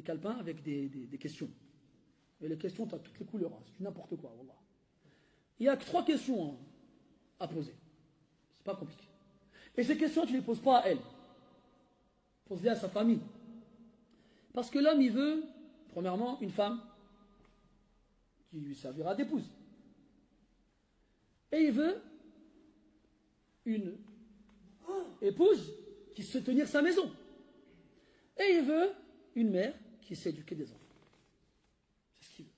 A: calepins avec des questions. Et les questions, tu as toutes les couleurs, c'est n'importe quoi, wallah. Il n'y a que 3 questions à poser. C'est pas compliqué. Et ces questions, tu ne les poses pas à elle. Pose-les à sa famille. Parce que l'homme, il veut, premièrement, une femme qui lui servira d'épouse. Et il veut une épouse qui sait tenir sa maison. Et il veut une mère qui sait éduquer des enfants. C'est ce qu'il veut.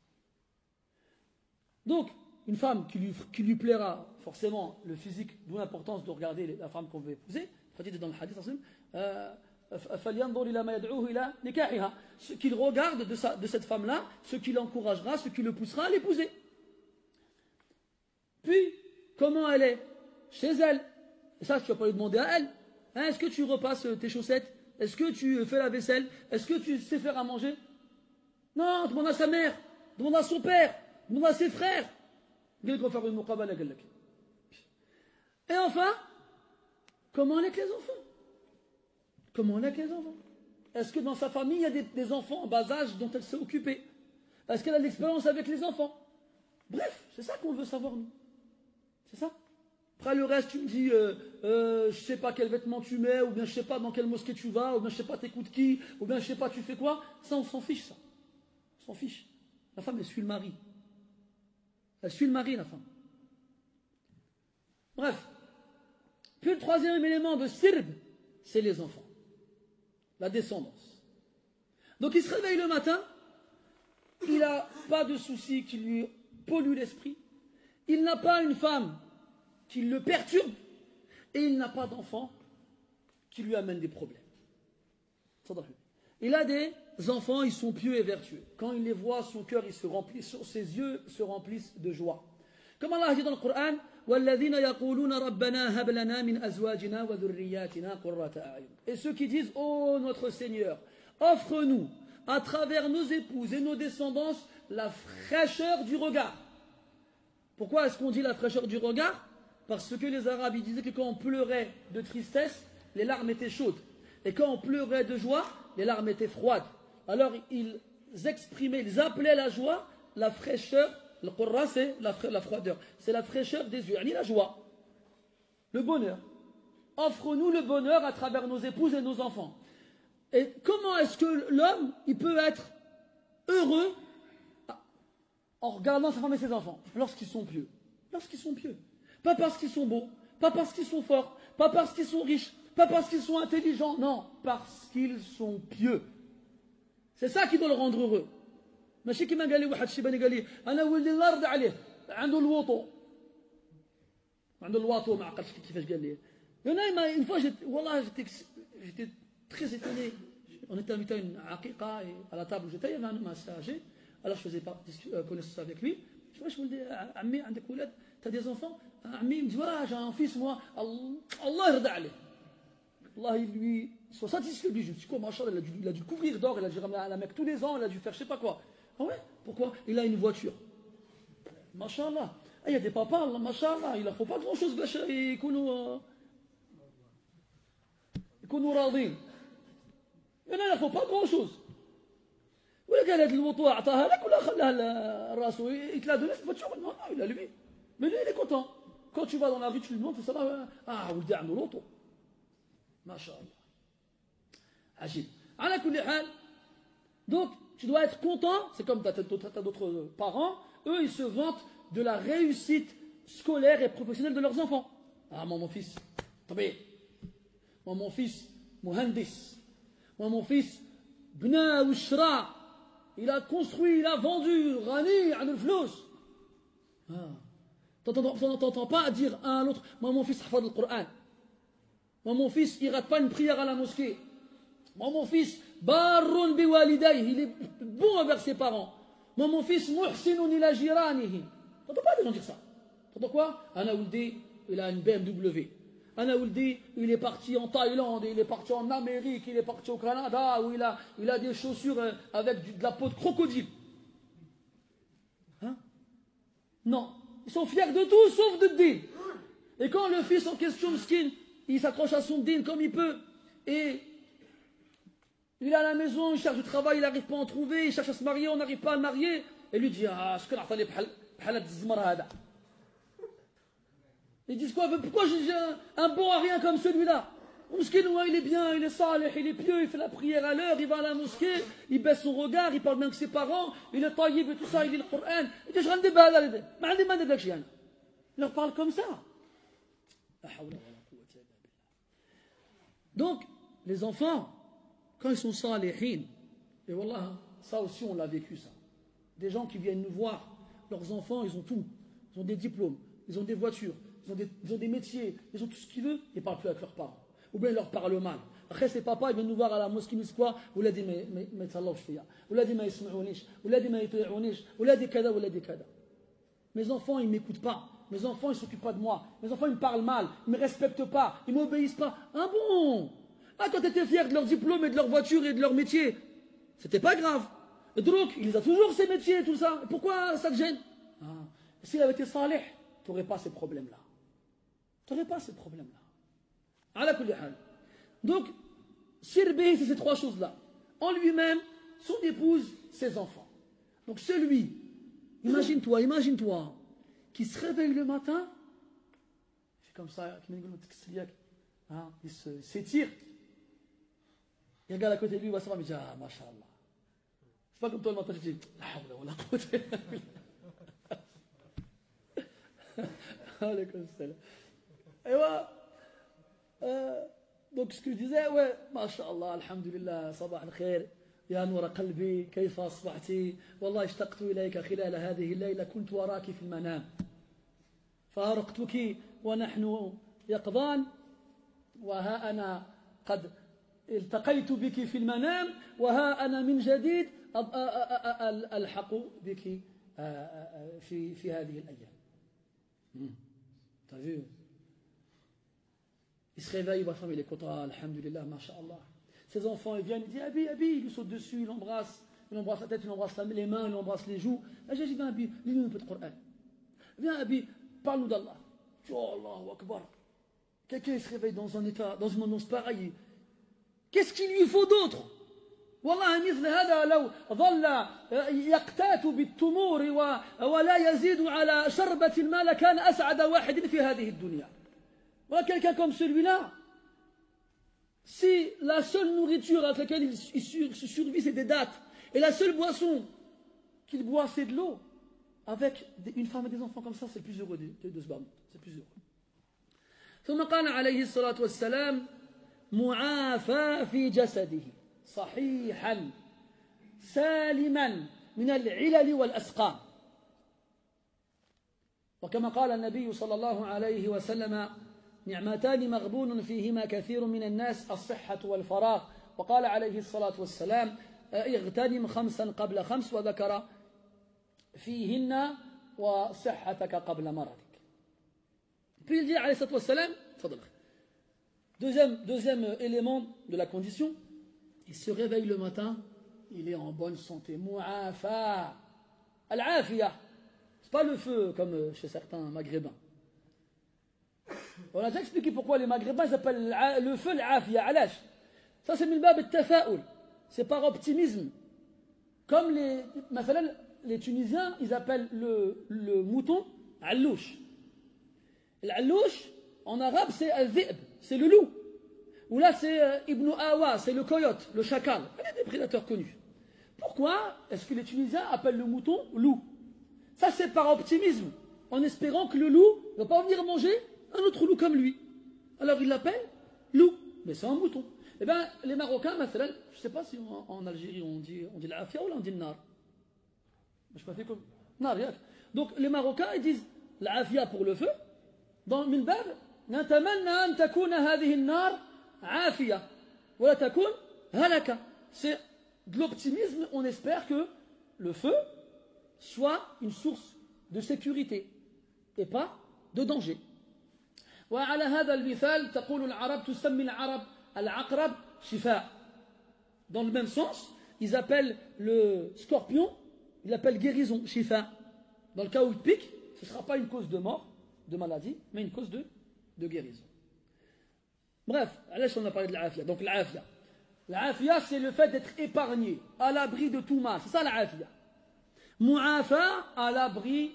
A: Donc, une femme qui lui plaira forcément le physique, d'où l'importance de regarder la femme qu'on veut épouser. Dans le hadith, ce qu'il regarde de cette femme-là, ce qui l'encouragera, ce qui le poussera à l'épouser. Puis, comment elle est chez elle. Et ça, tu ne vas pas lui demander à elle. Est-ce que tu repasses tes chaussettes? Est-ce que tu fais la vaisselle? Est-ce que tu sais faire à manger? Non, demande à sa mère, demande à son père, demande à ses frères. Et enfin, comment elle est avec les enfants? Comment elle est avec les enfants? Est-ce que dans sa famille, il y a des enfants en bas âge dont elle s'est occupée? Est-ce qu'elle a de l'expérience avec les enfants? Bref, c'est ça qu'on veut savoir, nous. C'est ça. Après le reste, tu me dis, je sais pas quel vêtement tu mets, ou bien je sais pas dans quelle mosquée tu vas, ou bien je sais pas t'écoutes qui, ou bien je sais pas tu fais quoi. Ça, on s'en fiche, ça. On s'en fiche. La femme, elle suit le mari. Elle suit le mari, la femme. Bref. Puis le troisième élément de sirb, c'est les enfants. La descendance. Donc il se réveille le matin, il n'a pas de soucis qui lui polluent l'esprit, il n'a pas une femme qui le perturbe, et il n'a pas d'enfant qui lui amène des problèmes. Il a des enfants, ils sont pieux et vertueux. Quand il les voit, son cœur, il se remplit, ses yeux se remplissent de joie. Comme Allah dit dans le Coran, et ceux qui disent, oh notre Seigneur, offre-nous à travers nos épouses et nos descendances la fraîcheur du regard. Pourquoi est-ce qu'on dit la fraîcheur du regard? Parce que les Arabes ils disaient que quand on pleurait de tristesse, les larmes étaient chaudes. Et quand on pleurait de joie, les larmes étaient froides. Alors ils exprimaient, ils appelaient la joie la fraîcheur. Le Qur'an c'est la froideur. C'est la fraîcheur des yeux, ni la joie. Le bonheur. Offre-nous le bonheur à travers nos épouses et nos enfants. Et comment est-ce que l'homme, il peut être heureux en regardant sa femme et ses enfants lorsqu'ils sont pieux? Lorsqu'ils sont pieux. Pas parce qu'ils sont beaux, pas parce qu'ils sont forts, pas parce qu'ils sont riches, pas parce qu'ils sont intelligents, non, parce qu'ils sont pieux. C'est ça qui doit le rendre heureux. ماشي كيما قال لي واحد الشيباني قال لي انا ولدي الله يرضى عليه عنده الوطو ما عقلتش كيفاش قال لي انا une fois j'étais très étonné. On était invité à une aqiqa et à la table où j'étais il y avait un homme assez âgé. Alors je faisais connaissance avec lui. Je me dis عمي عندك ولاد t'as des enfants? عمي me dit ouais j'ai un fils moi Allah يرضى عليه. Allah il lui soit satisfait de lui. Je me dis quoi machallah il a dû couvrir d'or, il a dû ramener à la Mecque tous les ans, il a dû faire je sais pas quoi. Ah ouais? Pourquoi? Il a une voiture. Machallah. Il y a des papas, machallah, il ne faut pas grand-chose باش يكونوا راضين. Il ne faut pas grand-chose. ولا قال هذا الوطوة أعطاها لك ولا خلاها لراسه يتلا donné cette voiture? Non, il a lui. Mais lui, il est content. Quand tu vas dans la rue, tu lui demandes, ça va? Ah, ولدي عنده l'auto. Machallah. عجيب. على كل حال. Donc, tu dois être content, c'est comme tu as d'autres parents, eux ils se vantent de la réussite scolaire et professionnelle de leurs enfants. Ah, moi mon fils, tabé. Moi mon fils, muhandis. Moi mon fils, bna ou shra. Il a construit, il a vendu, rani, an al-flous. T'entends pas dire un à l'autre, moi mon fils, hafad al-Qur'an. Moi mon fils, il rate pas une prière à la mosquée. Moi mon fils, barrun biwalidayh, il est bon envers ses parents. Moi mon fils, muhsinun ila jiranihi. T'entends pas des gens dire ça. T'entends quoi? Ana Ouldi, il a une BMW. Ana Ouldi, il est parti en Thaïlande, il est parti en Amérique, il est parti au Canada, où il a des chaussures avec de la peau de crocodile. Hein? Non. Ils sont fiers de tout sauf de din. Et quand le fils en question, skin, il s'accroche à son din comme il peut, et il est à la maison, il cherche du travail, il n'arrive pas à en trouver, il cherche à se marier, on n'arrive pas à le marier. Et lui dit, ah, je connais pas. Ils disent quoi? Pourquoi j'ai un bon à rien comme celui-là? Il est bien, il est salih, il est pieux, il fait la prière à l'heure, il va à la mosquée, il baisse son regard, il parle bien que ses parents, il est taïb et tout ça, il lit le Coran. Il dit, je rentre des balades. Il leur parle comme ça. Donc, les enfants, quand ils sont salihin, et wallah, ça aussi on l'a vécu ça. Des gens qui viennent nous voir, leurs enfants, ils ont tout. Ils ont des diplômes, ils ont des voitures, ils ont des métiers, ils ont tout ce qu'ils veulent, ils ne parlent plus avec leurs parents. Ou bien ils leur parlent mal. Après, ces papas, ils viennent nous voir à la mosquée, ils nous disent quoi? Ouladi ma ytsallahu fiya, ouladi ma yisma'ounish, ouladi ma yuti'ounish, ouladi kada, ouladi kada. Mes enfants, ils ne m'écoutent pas. Mes enfants, ils ne s'occupent pas de moi. Mes enfants, ils me parlent mal, ils ne me respectent pas, ils ne m'obéissent pas. Ah bon? Ah, quand tu étais fier de leur diplôme et de leur voiture et de leur métier, c'était pas grave. Et donc, il a toujours ces métiers et tout ça. Pourquoi ça te gêne? S'il avait été salih, tu n'aurais pas ces problèmes-là. Tu n'aurais pas ces problèmes-là. Ala kulli hal. Donc, Sirbi, c'est ces trois choses-là. En lui-même, son épouse, ses enfants. Donc celui, imagine-toi, qui se réveille le matin, il fait comme ça, il s'étire. Il regarde à côté de lui, il va se voir, il dit, ah, mashallah. C'est pas comme toi le matin, je dis, la hawla wa la quwwata illa billah. Alaykoum salam. Et voilà. Donc ce que je disais, ouais, mashallah, alhamdulillah, sabah al-khair, يا نور قلبي كيف أصبحت والله اشتقت إليك خلال هذه الليلة كنت وراك في المنام فارقتك ونحن يقظان وها أنا قد التقيت بك في المنام وها أنا من جديد ألحق بك في هذه الأيام. T'as vu? Il se réveille, il est content, alhamdulillah, masha'Allah. Ses enfants, ils viennent, ils disent Abi, Abi, il lui saute dessus, il l'embrasse la tête, il embrasse les mains, il embrasse les joues. Là, j'ai dit, viens Abi, lis-nous un peu de Coran. Viens Abi, parle-nous d'Allah. Oh Allahu Akbar. Quelqu'un se réveille dans un état, dans une annonce pareille. Qu'est-ce qu'il lui faut d'autre? والله مثل هذا لو ظل يقتات بالتمور ولا يزيد على شربة الماء لكان أسعد واحد في هذه الدنيا. Voilà, quelqu'un comme celui-là, si la seule nourriture avec laquelle il survit, c'est des dattes, et la seule boisson qu'il boit, c'est de l'eau, avec une femme et des enfants comme ça, c'est plus heureux de ce bas monde. C'est plus heureux. ثم قال عليه الصلاة والسلام معافى في جسده صحيحا سالما من العلل والأسقام. وكما قال النبي صلى الله عليه وسلم نعمتان مغبون فيهما كثير من الناس الصحة والفراغ. وقال عليه الصلاة والسلام اغتنم خمسا قبل خمس وذكر فيهن وصحتك قبل مرضك. Puis il dit عليه الصلاة والسلام, deuxième élément de la condition, il se réveille le matin, il est en bonne santé. Mu'afa. Al-afiya. C'est pas le feu comme chez certains maghrébins. On a déjà expliqué pourquoi les maghrébins ils appellent le feu al-afiya. Alash. Ça c'est min bab al-tafa'ul. C'est par optimisme. Comme les Tunisiens, ils appellent le mouton allouche. L'allouche, en arabe, c'est al-dhi'b, c'est le loup. Ou là, c'est Ibn Awa, c'est le coyote, le chacal. Il y a des prédateurs connus. Pourquoi est-ce que les Tunisiens appellent le mouton loup? Ça, c'est par optimisme, en espérant que le loup ne va pas venir manger un autre loup comme lui. Alors, ils l'appellent loup, mais c'est un mouton. Eh bien, les Marocains, je ne sais pas si en Algérie, on dit l'afia ou là, on dit le nar. Je ne sais pas comme nar. Donc, les Marocains, ils disent l'afia pour le feu. Donc, من باب نتمنى أن تكون هذه النار عافية ولا تكون هلكة. C'est de l'optimisme, on espère que le feu soit une source de sécurité et pas de danger. وعلى هذا المثال تقول العرب تسمي العرب العقرب شفاء. Dans le même sens, ils appellent le scorpion, ils l'appellent guérison, shifa. Dans le cas où il pique, ce ne sera pas une cause de mort, de maladie, mais une cause de guérison. Bref, là on a parlé de l'afia. Donc l'afia. L'afia, c'est le fait d'être épargné, à l'abri de tout mal. C'est ça l'afia. Mu'afa, à l'abri,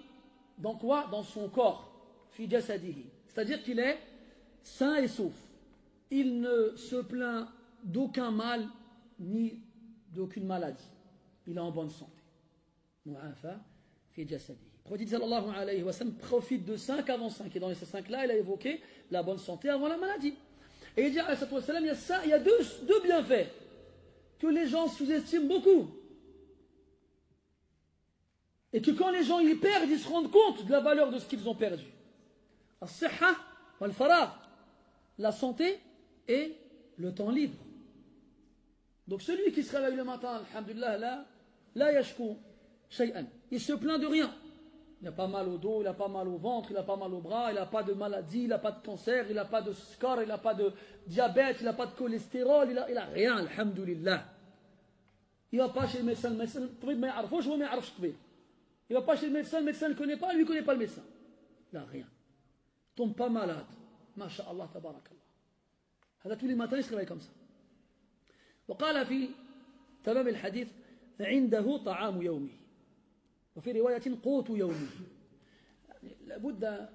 A: dans quoi? Dans son corps. Fi jasadihi. C'est-à-dire qu'il est sain et sauf. Il ne se plaint d'aucun mal, ni d'aucune maladie. Il est en bonne santé. Mu'afa, fi jasadihi. Le prophète sallallahu alayhi wa sallam profite de 5 avant 5. Et dans ces 5-là, il a évoqué la bonne santé avant la maladie. Et il dit alayhi wa sallam, il y a deux bienfaits que les gens sous-estiment beaucoup. Et que quand les gens y perdent, ils se rendent compte de la valeur de ce qu'ils ont perdu. As-sihha wal-faragh, la santé et le temps libre. Donc celui qui se réveille le matin, alhamdulillah, la yashku shay'an. Il se plaint de rien. Il n'a pas mal au dos, il n'a pas mal au ventre, il n'a pas mal au bras, il n'a pas de maladie, il n'a pas de cancer, il n'a pas de score, il n'a pas de diabète, il n'a pas de cholestérol, il n'a rien, alhamdulillah. Il ne va pas chez le médecin, il ne va pas chez le médecin ne connaît pas, lui ne connaît pas le médecin. Il n'a rien. Il ne tombe pas malade. Masha'Allah, tabarakallah. Tous les matins, il se réveille comme ça. وقال في تمام الحديث عنده طعام يومه وفي رواية قوت يومه. يعني لابد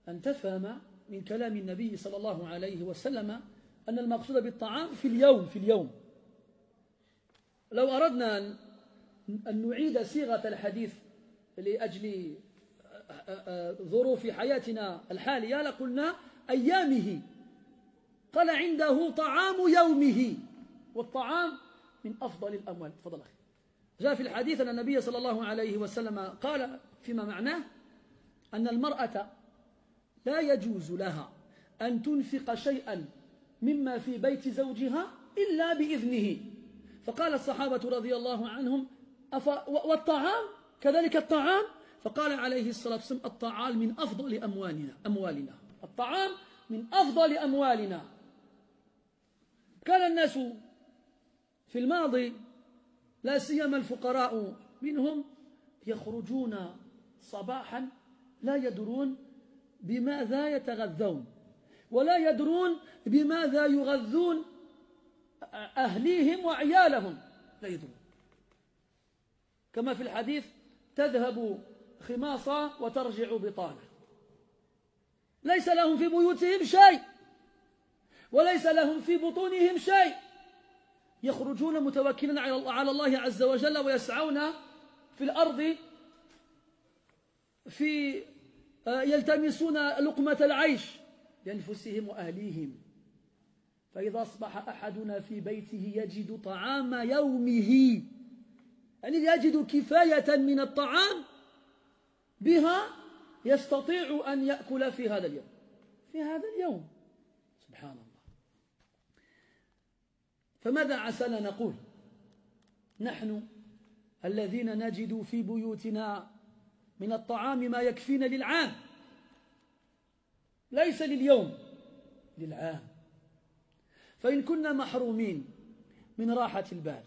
A: أن تفهم من كلام النبي صلى الله عليه وسلم أن المقصود بالطعام في اليوم. لو أردنا أن نعيد صيغة الحديث لأجل ظروف حياتنا الحالية لقلنا أيامه. قال عنده طعام يومه والطعام من أفضل الأموال. تفضل أخي. جاء في الحديث أن النبي صلى الله عليه وسلم قال فيما معناه أن المرأة لا يجوز لها أن تنفق شيئا مما في بيت زوجها إلا بإذنه. فقال الصحابة رضي الله عنهم والطعام كذلك الطعام. فقال عليه الصلاة والسلام الطعام من أفضل أموالنا. الطعام من أفضل أموالنا. كان الناس في الماضي لا سيما الفقراء منهم يخرجون صباحا لا يدرون بماذا يتغذون ولا يدرون بماذا يغذون أهليهم وعيالهم. لا يدرون. كما في الحديث تذهب خماصة وترجع بطانة. ليس لهم في بيوتهم شيء وليس لهم في بطونهم شيء يخرجون متوكلين على الله عز وجل ويسعون في الأرض يلتمسون لقمة العيش لأنفسهم وأهليهم فإذا أصبح أحدنا في بيته يجد طعام يومه يعني يجد كفاية من الطعام بها يستطيع أن يأكل في هذا اليوم سبحان الله. فماذا عسانا نقول نحن الذين نجد في بيوتنا من الطعام ما يكفينا للعام ليس لليوم للعام. فإن كنا محرومين من راحة البال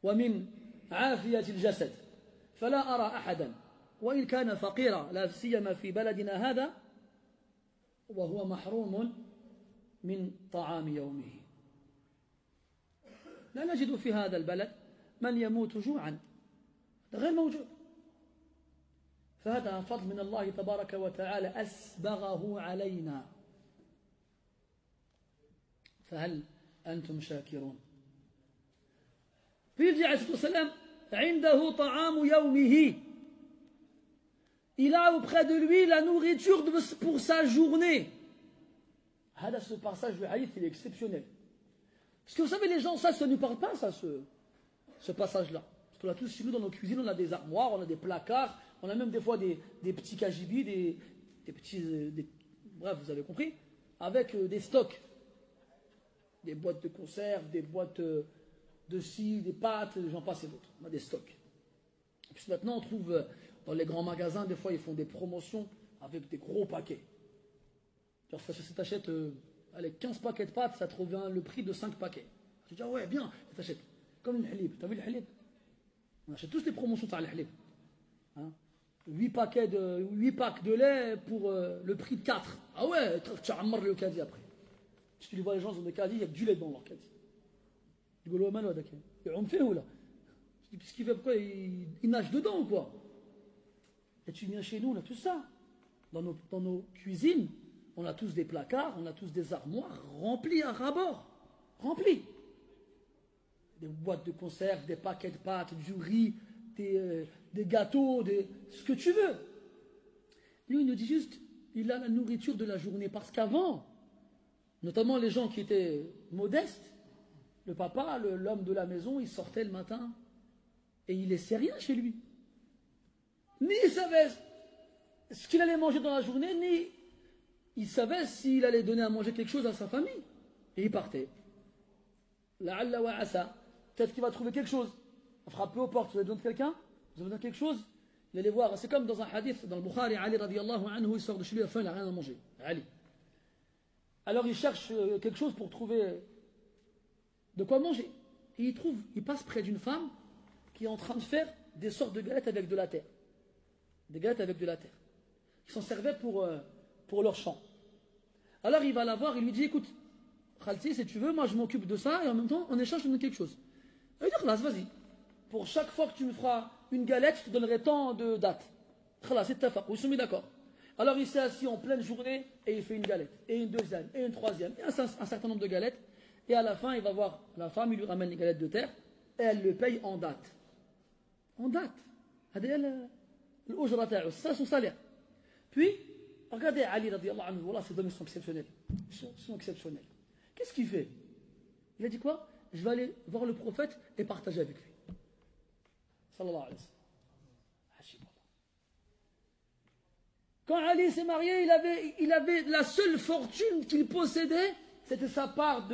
A: ومن عافية الجسد فلا أرى أحدا وإن كان فقيرا لا سيما في بلدنا هذا وهو محروم من طعام يومه. لا نجد في هذا البلد من يموت جوعا غير موجود. فهذا فضل من الله تبارك وتعالى أسبغه علينا فهل أنتم شاكرون؟ Puis il dit عليه الصلاة والسلام عنده طعام يومه. Il a auprès de lui la nourriture pour sa journée. هذا ce passage du hadith il est exceptionnel. Parce que vous savez les gens ça ne parle pas ça ce passage là. Parce qu'on a tous chez nous dans nos cuisines on a des armoires, on a des placards, on a même des fois des petits kajibis, des petits bref vous avez compris avec des stocks. Des boîtes de conserve, des boîtes de scie, des pâtes, j'en passe et d'autres. On a des stocks. Et puis maintenant, on trouve dans les grands magasins, des fois, ils font des promotions avec des gros paquets. Genre, si tu achètes 15 paquets de pâtes, ça te revient le prix de 5 paquets. Tu dis, ah ouais, bien, tu achètes. Comme une halib. Tu as vu le halib? On achète tous des promotions sur le halib. Hein? 8 packs de lait pour le prix de 4. Ah ouais, tu as ammar le caddie après. Parce que tu vois les gens dans des caddies, il y a du lait dans leur caddie. Tu dis, on fait où là? Je dis, qu'est-ce qu'il fait? Pourquoi il nage dedans ou quoi? Et tu viens chez nous, on a tout ça. Dans nos cuisines, on a tous des placards, on a tous des armoires remplies à ras-bord. Remplies. Des boîtes de conserve, des paquets de pâtes, du riz, des gâteaux, ce que tu veux. Lui, il nous dit juste, il a la nourriture de la journée. Parce qu'avant, notamment les gens qui étaient modestes, le papa, l'homme de la maison, il sortait le matin et il laissait rien chez lui. Ni il savait ce qu'il allait manger dans la journée, ni il savait s'il allait donner à manger quelque chose à sa famille. Et il partait. La'alla wa asa. Peut-être qu'il va trouver quelque chose. On frappe aux portes. Vous avez besoin de quelqu'un? Vous avez besoin de quelque chose? Il allait voir. C'est comme dans un hadith, dans le Bukhari, Ali radiallahu anhu, il sort de chez lui, à la fin, il n'a rien à manger. Ali. Alors il cherche quelque chose pour trouver de quoi manger. Et il passe près d'une femme qui est en train de faire des sortes de galettes avec de la terre. Des galettes avec de la terre. Ils s'en servaient pour leur champ. Alors il va la voir, il lui dit, écoute, Khalti, si tu veux, moi je m'occupe de ça et en même temps, en échange, je te donne quelque chose. Elle dit, Khalas, vas-y. Pour chaque fois que tu me feras une galette, je te donnerai tant de dates. Khalas, c'est tafaq, ils sont mis d'accord. Alors il s'est assis en pleine journée et il fait une galette, et une deuxième, et une troisième, et un certain nombre de galettes. Et à la fin, il va voir la femme, il lui ramène les galettes de terre, et elle le paye en date. En date. Ça, son salaire. Puis, regardez Ali radiallahu anhu, voilà, ces hommes sont exceptionnels. Ils sont exceptionnels. Qu'est-ce qu'il fait? Il a dit quoi? Je vais aller voir le prophète et partager avec lui. Sallallahu alayhi wa sallam. Quand Ali s'est marié, il avait la seule fortune qu'il possédait, c'était sa part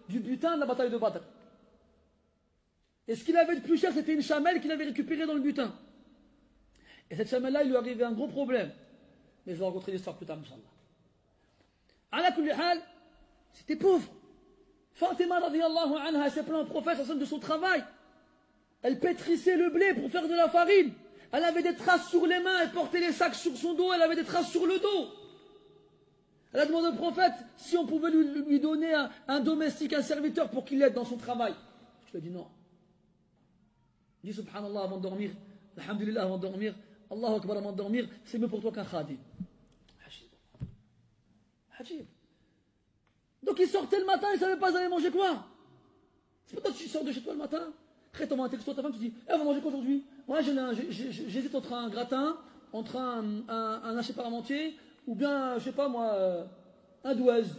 A: du butin de la bataille de Badr. Et ce qu'il avait de plus cher, c'était une chamelle qu'il avait récupérée dans le butin. Et cette chamelle-là, il lui arrivait un gros problème. Mais je vais rencontrer l'histoire plus tard, Inch'Allah. Ala kulli hal, c'était pauvre. Fatima radiallahu anha, elle s'est plaint au prophète de son travail. Elle pétrissait le blé pour faire de la farine. Elle avait des traces sur les mains, elle portait les sacs sur son dos, elle avait des traces sur le dos. Elle a demandé au prophète si on pouvait lui donner un domestique, un serviteur pour qu'il l'aide dans son travail. Je lui ai dit non. Dis subhanallah avant de dormir, alhamdulillah avant de dormir, Allahu Akbar avant de dormir, c'est mieux pour toi qu'un khadim. Hajib. Donc ils sortaient le matin, ils ne savaient pas ils allaient manger quoi. C'est pas toi que tu sors de chez toi le matin, après tu envoies un texto à ta femme, tu dis on va manger quoi aujourd'hui? Moi j'hésite entre un gratin, entre un haché parmentier, ou bien, je sais pas moi, un douaise.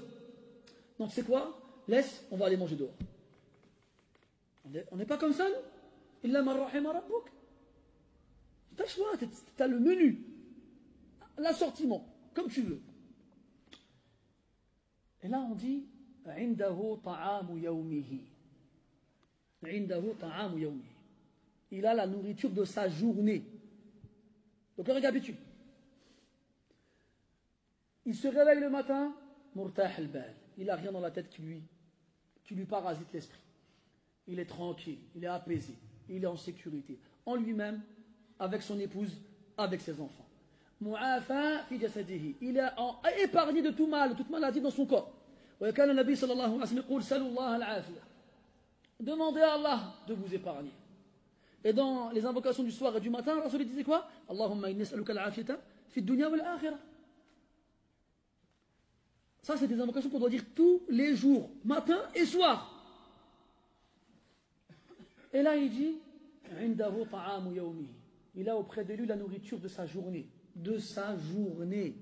A: Donc c'est quoi? Laisse, on va aller manger dehors. On n'est pas comme ça, nous? Illa man rahima rabbuk. T'as le choix, t'as le menu, l'assortiment, comme tu veux. Et là on dit عنده طعام يومه. عنده طعام يومه. Il a la nourriture de sa journée. Donc on récapitule. Il se réveille le matin, murtah al-bal. Il n'a rien dans la tête qui lui parasite l'esprit. Il est tranquille, il est apaisé, il est en sécurité, en lui-même, avec son épouse, avec ses enfants. Mu'afa fi jasadihi. Il est épargné de tout mal, de toute maladie dans son corps. وكان النبي صلى الله عليه وسلم يقول سلوا الله العافية. Demandez à Allah de vous épargner. Et dans les invocations du soir et du matin, Rasul disait quoi? Allahumma inni as'aluka al-afiyata fi ad-dunya wal-akhirah. Ça, c'est des invocations qu'on doit dire tous les jours, matin et soir. Et là, il dit عنده طعام يومه. Il a auprès de lui la nourriture de sa journée. De sa journée.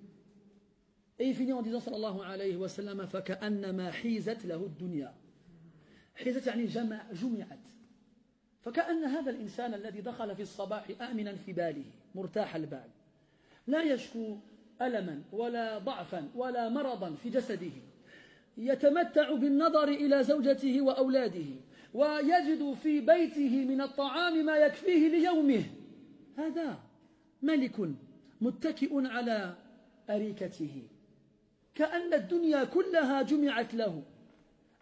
A: Et il finit en disant sallallahu alayhi wa sallam فكأنما حيزت له الدنيا. حيزت يعني جمعت. فكأن هذا الإنسان الذي دخل في الصباح آمنا في باله مرتاح البال لا يشكو ألما ولا ضعفا ولا مرضا في جسده يتمتع بالنظر إلى زوجته وأولاده ويجد في بيته من الطعام ما يكفيه ليومه. هذا ملك متكئ على أريكته كأن الدنيا كلها جمعت له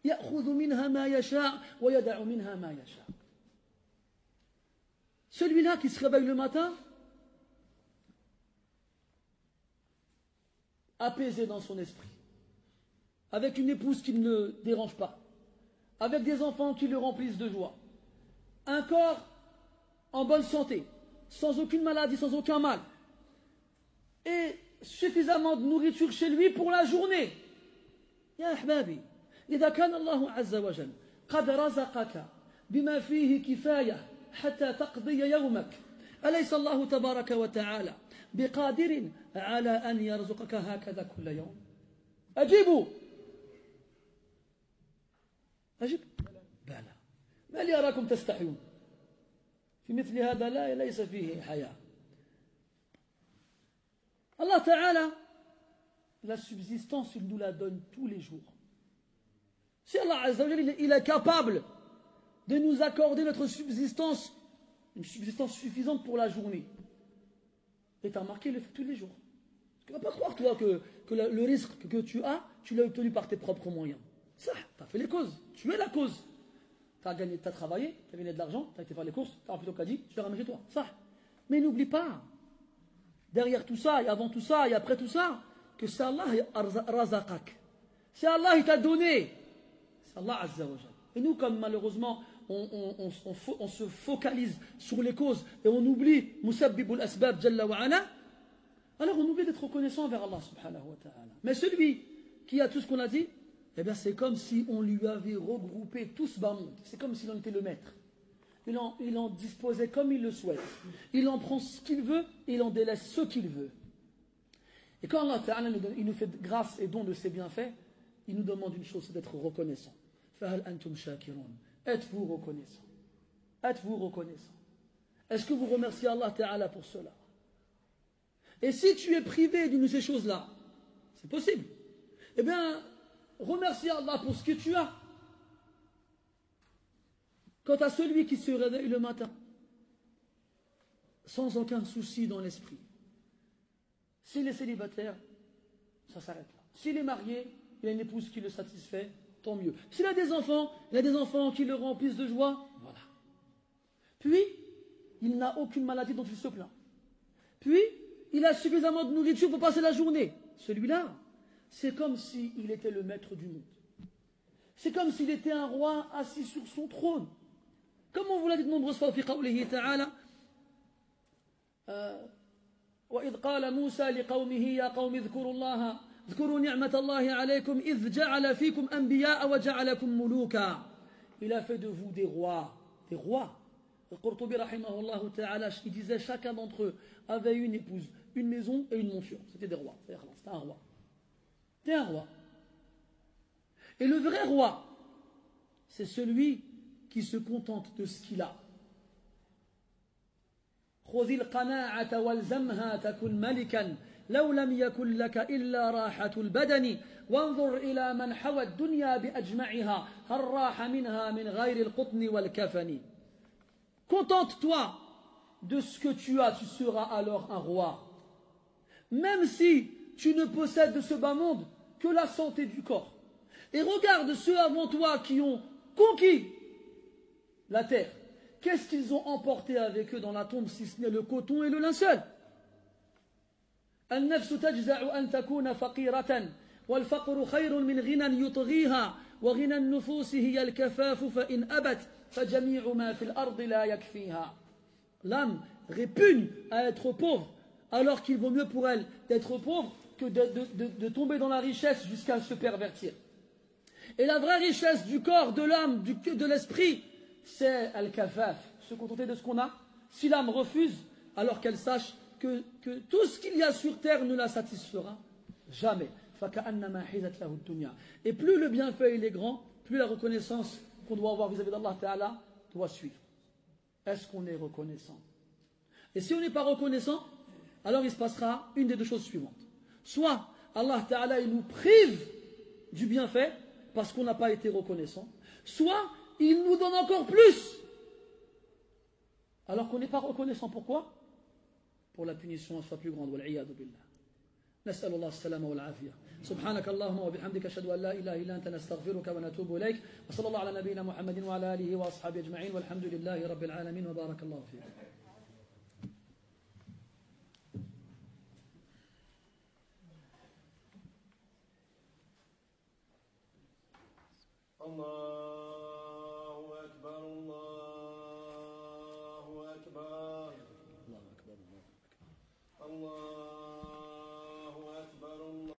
A: يأخذ منها ما يشاء ويدع منها ما يشاء. Celui-là qui se réveille le matin, apaisé dans son esprit, avec une épouse qui ne le dérange pas, avec des enfants qui le remplissent de joie, un corps en bonne santé, sans aucune maladie, sans aucun mal, et suffisamment de nourriture chez lui pour la journée. Ya ahbabi, إذا كان الله عز وجل قد رزقك بما فيه كفاية حتى تقضي يومك أليس الله تبارك وتعالى بقادر على أن يرزقك هكذا كل يوم؟ أجيبوا. أجب بلى. ما لي أراكم تستحيون في مثل هذا ليس فيه حياة. Allah Ta'ala, la subsistance, il nous la donne tous les jours. Si Allah Azza wa Jalla, il est capable de nous accorder notre subsistance, une subsistance suffisante pour la journée, et tu as remarqué, il le fait tous les jours. Tu ne vas pas croire, toi, que le risque que tu as, tu l'as obtenu par tes propres moyens. Ça, tu as fait les causes. Tu es la cause. Tu as gagné, tu as travaillé, tu as gagné de l'argent, tu as été faire les courses, tu as rempli ton caddie, tu l'as ramené chez toi. Ça. Mais n'oublie pas, derrière tout ça, et avant tout ça, et après tout ça, que c'est Allah razaqak. C'est Allah qui t'a donné. C'est Allah Azza wa Jalla. Et nous, comme malheureusement, on se focalise sur les causes et on oublie Musabbibul Asbab Jalla wa Ala, alors on oublie d'être reconnaissant vers Allah subhanahu wa ta'ala. Mais celui qui a tout ce qu'on a dit, eh bien c'est comme si on lui avait regroupé tout ce bas monde. C'est comme s'il en était le maître. Il en disposait comme il le souhaite. Il en prend ce qu'il veut et il en délaisse ce qu'il veut. Et quand Allah Ta'ala il nous fait grâce et don de ses bienfaits, il nous demande une chose, c'est d'être reconnaissant. Fahal antum shakirun. Êtes-vous reconnaissant? Êtes-vous reconnaissant? Est-ce que vous remerciez Allah Ta'ala pour cela? Et si tu es privé d'une de ces choses-là, c'est possible. Eh bien, remercie Allah pour ce que tu as. Quant à celui qui se réveille le matin, sans aucun souci dans l'esprit, s'il est célibataire, ça s'arrête là. S'il est marié, il a une épouse qui le satisfait, tant mieux. S'il a des enfants, il a des enfants qui le remplissent de joie, voilà. Puis, il n'a aucune maladie dont il se plaint. Puis, il a suffisamment de nourriture pour passer la journée. Celui-là, c'est comme s'il était le maître du monde. C'est comme s'il était un roi assis sur son trône. Comme on vous l'a dit de nombreuses fois, في قوله تعالى وإذ قال موسى لقومه يا قوم اذكروا الله اذكروا نعمة الله عليكم إذ جعل فيكم أنبياء وجعلكم ملوكا. Il a fait de vous des rois. Des rois. Al-Qurtubi rahimahullah ta'ala, il disait chacun d'entre eux avait une épouse, une maison et une monture. C'était des rois. C'était un roi. C'était un roi. Et le vrai roi, c'est celui qui se contente de ce qu'il a. خذ القناعة والزمها تكن ملكا لو لم يكن لك إلا راحة البدن وانظر إلى من حوى الدنيا بأجمعها هل راح منها من غير القطن والكفن. Contente-toi de ce que tu as, tu seras alors un roi. Même si tu ne possèdes de ce bas monde que la santé du corps. Et regarde ceux avant toi qui ont conquis la terre. Qu'est-ce qu'ils ont emporté avec eux dans la tombe si ce n'est le coton et le linceul? النفس تجزع أن تكون فقيرة والفقر خير من غنى يطغيها وغنى النفوس هي الكفاف فإن أبت فجميع ما في الأرض لا يكفيها. L'âme répugne à être pauvre alors qu'il vaut mieux pour elle d'être pauvre que de tomber dans la richesse jusqu'à se pervertir. Et la vraie richesse du corps, de l'âme, de l'esprit, c'est al-kafaf, se contenter de ce qu'on a. Si l'âme refuse, alors qu'elle sache que tout ce qu'il y a sur terre ne la satisfera jamais. Et plus le bienfait il est grand, plus la reconnaissance qu'on doit avoir vis-à-vis d'Allah Ta'ala doit suivre. Est-ce qu'on est reconnaissant? Et si on n'est pas reconnaissant, alors il se passera une des deux choses suivantes. Soit Allah Ta'ala il nous prive du bienfait parce qu'on n'a pas été reconnaissant, soit il nous donne encore plus alors qu'on n'est pas reconnaissant. Pourquoi? Pour la punition soit plus grande. Wal'iyadu billah. نسأل الله السلامة والعافية. سبحانك اللهم وبحمدك أشهد أن لا إله إلا أنت نستغفرك ونتوب إليك وصلى الله على نبينا محمد وعلى آله وأصحابه أجمعين والحمد لله رب العالمين وبارك الله فيكم.
B: Allah